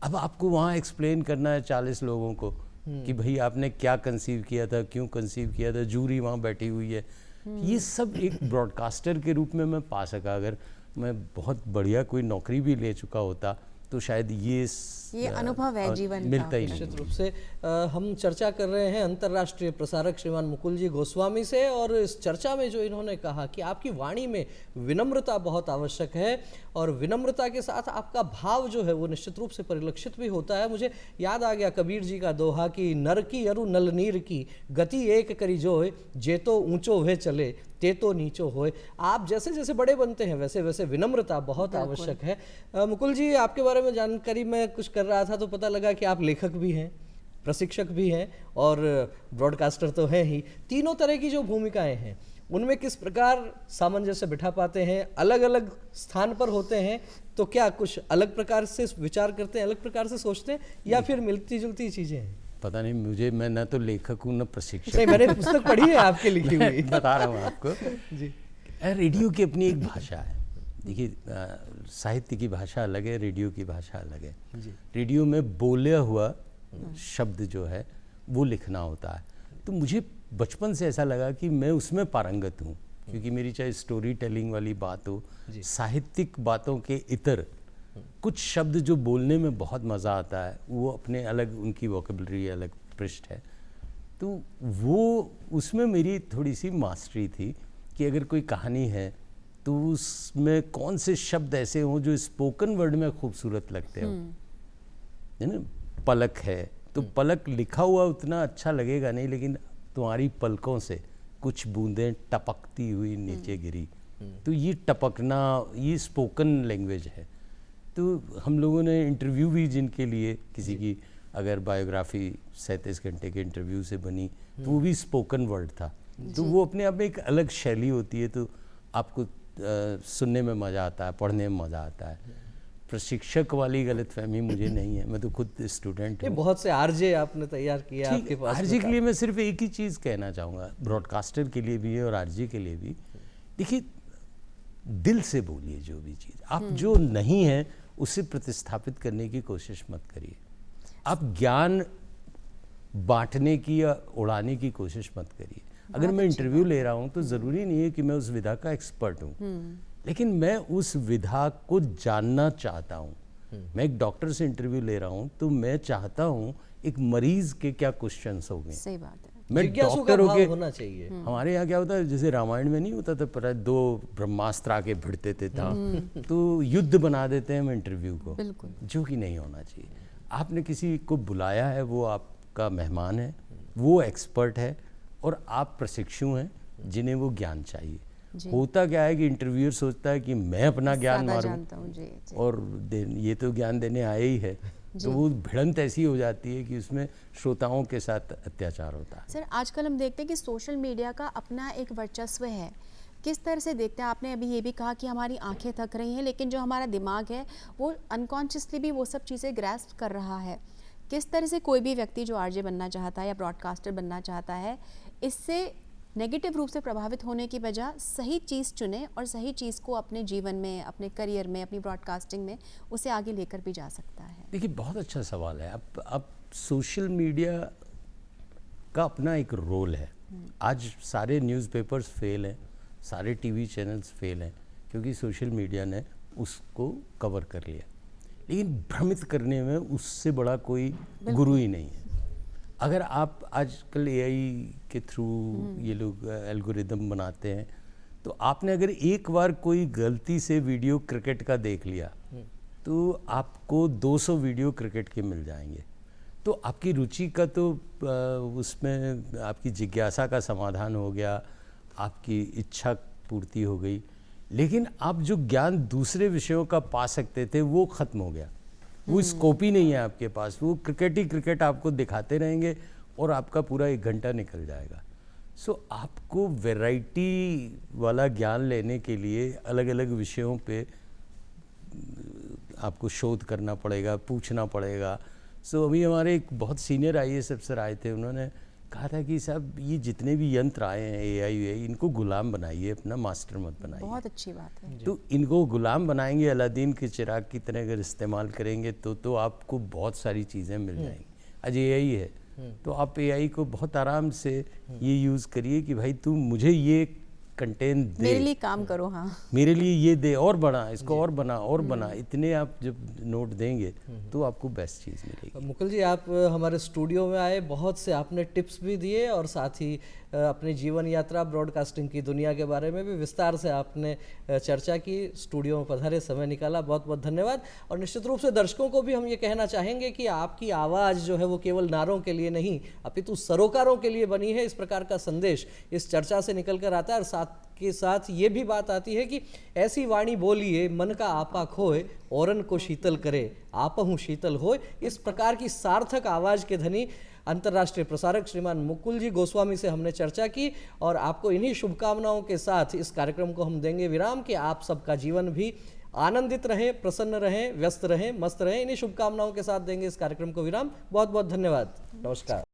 अब आपको वहाँ एक्सप्लेन करना है 40 लोगों को कि भाई आपने क्या कंसीव किया था, क्यों कंसीव किया था, जूरी वहाँ बैठी हुई है। ये सब एक ब्रॉडकास्टर के रूप में मैं पा सका। अगर मैं बहुत बढ़िया कोई नौकरी भी ले चुका होता तो शायद ये अनुभव है जीवन का। मिलता ही निश्चित नहीं। रूप से हम चर्चा कर रहे हैं अंतर्राष्ट्रीय प्रसारक श्रीमान मुकुल जी गोस्वामी से, और इस चर्चा में जो इन्होंने कहा कि आपकी वाणी में विनम्रता बहुत आवश्यक है, और विनम्रता के साथ आपका भाव जो है वो निश्चित रूप से परिलक्षित भी होता है। मुझे याद आ गया कबीर जी का दोहा कि नर की अरु नल नीर की गति एक करी जोय, जे तो ऊंचो वे चले ते तो नीचो होए। आप जैसे जैसे बड़े बनते हैं वैसे वैसे विनम्रता बहुत आवश्यक है। मुकुल जी, आपके बारे में जानकारी मैं कुछ कर रहा था तो पता लगा कि आप लेखक भी हैं, प्रशिक्षक भी हैं और ब्रॉडकास्टर तो हैं ही। तीनों तरह की जो भूमिकाएं हैं उनमें किस प्रकार सामंजस्य बिठा पाते हैं? अलग अलग स्थान पर होते हैं तो क्या कुछ अलग प्रकार से विचार करते हैं, अलग प्रकार से सोचते हैं, या फिर मिलती जुलती चीजें हैं? पता नहीं, मुझे, मैं ना तो लेखक हूँ ना प्रशिक्षक। नहीं, मैंने पुस्तक पढ़ी है आपके लिखी हुई। बता रहा हूँ आपको जी रेडियो की अपनी एक भाषा है। देखिए, साहित्य की भाषा अलग है, रेडियो की भाषा अलग है। रेडियो में बोला हुआ शब्द जो है वो लिखना होता है। तो मुझे बचपन से ऐसा लगा कि मैं उसमें पारंगत हूँ, क्योंकि मेरी चाहे स्टोरी टेलिंग वाली बात हो, साहित्यिक बातों के इतर कुछ शब्द जो बोलने में बहुत मज़ा आता है, वो अपने अलग, उनकी वोकेबलरी अलग पृष्ठ है। तो वो उसमें मेरी थोड़ी सी मास्टरी थी कि अगर कोई कहानी है तो उसमें कौन से शब्द ऐसे हों जो स्पोकन वर्ड में खूबसूरत लगते हो, है ना। पलक है तो पलक लिखा हुआ उतना अच्छा लगेगा नहीं, लेकिन तुम्हारी पलकों से कुछ बूंदें टपकती हुई नीचे गिरी, तो ये टपकना, ये स्पोकन लैंग्वेज है। तो हम लोगों ने इंटरव्यू भी जिनके लिए, किसी की अगर बायोग्राफी 37 घंटे के इंटरव्यू से बनी तो वो भी स्पोकन वर्ड था। तो वो अपने आप में एक अलग शैली होती है, तो आपको सुनने में मज़ा आता है, पढ़ने में मज़ा आता है। प्रशिक्षक वाली गलतफहमी मुझे नहीं है, मैं तो खुद स्टूडेंट ये हूँ। बहुत से आरजे आपने तैयार किया आपके पास। आरजे के लिए मैं सिर्फ एक ही चीज़ कहना चाहूँगा, ब्रॉडकास्टर के लिए भी है और आरजे के लिए भी। देखिए, दिल से बोलिए जो भी चीज़ आप जो नहीं है उसे प्रतिस्थापित करने की कोशिश मत करिए। आप ज्ञान बांटने की या उड़ाने की कोशिश मत करिए। अगर मैं इंटरव्यू ले रहा हूँ तो ज़रूरी नहीं है कि मैं उस विधा का एक्सपर्ट हूँ, लेकिन मैं उस विधा को जानना चाहता हूँ। मैं एक डॉक्टर से इंटरव्यू ले रहा हूँ तो मैं चाहता हूँ एक मरीज के क्या क्वेश्चंस हो गए। सही बात है। मैं डॉक्टर होना चाहिए। हमारे यहाँ क्या होता है, जैसे रामायण में नहीं होता था, पर 2 ब्रह्मास्त्र आके भिड़ते थे था तो युद्ध बना देते हैं हम इंटरव्यू को, बिल्कुल, जो कि नहीं होना चाहिए। आपने किसी को बुलाया है, वो आपका मेहमान है, वो एक्सपर्ट है और आप प्रशिक्षु हैं जिन्हें वो ज्ञान चाहिए। होता क्या है कि इंटरव्यूअर सोचता है कि मैं अपना ज्ञान मारूं और ये तो ज्ञान देने आए ही है, तो वो भिड़ंत ऐसी हो जाती है कि उसमें श्रोताओं के साथ अत्याचार होता है। सर, आजकल हम देखते हैं कि सोशल मीडिया का अपना एक वर्चस्व है। किस तरह से देखते हैं? आपने अभी ये भी कहा कि हमारी आंखें थक रही हैं, लेकिन जो हमारा दिमाग है वो अनकॉन्शियसली भी वो सब चीज़ें ग्रैस्प कर रहा है। किस तरह से कोई भी व्यक्ति जो आरजे बनना चाहता है या ब्रॉडकास्टर बनना चाहता है, इससे नेगेटिव रूप से प्रभावित होने की बजाय सही चीज़ चुने और सही चीज़ को अपने जीवन में, अपने करियर में, अपनी ब्रॉडकास्टिंग में उसे आगे लेकर भी जा सकता है? देखिए, बहुत अच्छा सवाल है। अब सोशल मीडिया का अपना एक रोल है। आज सारे न्यूज़पेपर्स फेल हैं, सारे टीवी चैनल्स फेल हैं, क्योंकि सोशल मीडिया ने उसको कवर कर लिया। लेकिन भ्रमित करने में उससे बड़ा कोई गुरु ही नहीं है। अगर आप आजकल एआई के थ्रू ये लोग एल्गोरिदम बनाते हैं, तो आपने अगर एक बार कोई गलती से वीडियो क्रिकेट का देख लिया तो आपको 200 वीडियो क्रिकेट के मिल जाएंगे। तो आपकी रुचि का तो उसमें आपकी जिज्ञासा का समाधान हो गया, आपकी इच्छा पूर्ति हो गई, लेकिन आप जो ज्ञान दूसरे विषयों का पा सकते थे वो ख़त्म हो गया। वो स्कोप ही नहीं है आपके पास। वो क्रिकेट ही क्रिकेट आपको दिखाते रहेंगे और आपका पूरा 1 घंटा निकल जाएगा। सो आपको वैरायटी वाला ज्ञान लेने के लिए अलग अलग विषयों पे आपको शोध करना पड़ेगा, पूछना पड़ेगा। सो अभी हमारे एक बहुत सीनियर आईएएस अफसर आए थे, उन्होंने कहा था कि साहब ये जितने भी यंत्र आए हैं एआई, इनको गुलाम बनाइए, अपना मास्टर मत बनाइए। बहुत अच्छी बात है। तो इनको गुलाम बनाएंगे, अलादीन के चिराग की तरह अगर इस्तेमाल करेंगे तो आपको बहुत सारी चीज़ें मिल जाएंगी। आज एआई है तो आप एआई को बहुत आराम से ये यूज़ करिए कि भाई तू मुझे ये कंटेंट दे, मेरे लिए काम करो, हाँ मेरे लिए ये दे, और बना इसको, और बना और बना। इतने आप जब नोट देंगे तो आपको बेस्ट चीज़ मिलेगी। मुकुल जी, आप हमारे स्टूडियो में आए, बहुत से आपने टिप्स भी दिए और साथ ही अपनी जीवन यात्रा ब्रॉडकास्टिंग की दुनिया के बारे में भी विस्तार से आपने चर्चा की। स्टूडियो में पधारे, समय निकाला, बहुत बहुत धन्यवाद। और निश्चित रूप से दर्शकों को भी हम ये कहना चाहेंगे कि आपकी आवाज़ जो है वो केवल नारों के लिए नहीं अपितु सरोकारों के लिए बनी है। इस प्रकार का संदेश इस चर्चा से निकल कर आता है। और साथ के साथ ये भी बात आती है कि ऐसी वाणी बोलिए मन का आपा खोए, औरन को शीतल करे आपहु शीतल होए। इस प्रकार की सार्थक आवाज़ के धनी अंतर्राष्ट्रीय प्रसारक श्रीमान मुकुल जी गोस्वामी से हमने चर्चा की। और आपको इन्हीं शुभकामनाओं के साथ इस कार्यक्रम को हम देंगे विराम कि आप सबका जीवन भी आनंदित रहे, प्रसन्न रहे, व्यस्त रहे, मस्त रहे। इन्हीं शुभकामनाओं के साथ देंगे इस कार्यक्रम को विराम। बहुत बहुत धन्यवाद। नमस्कार।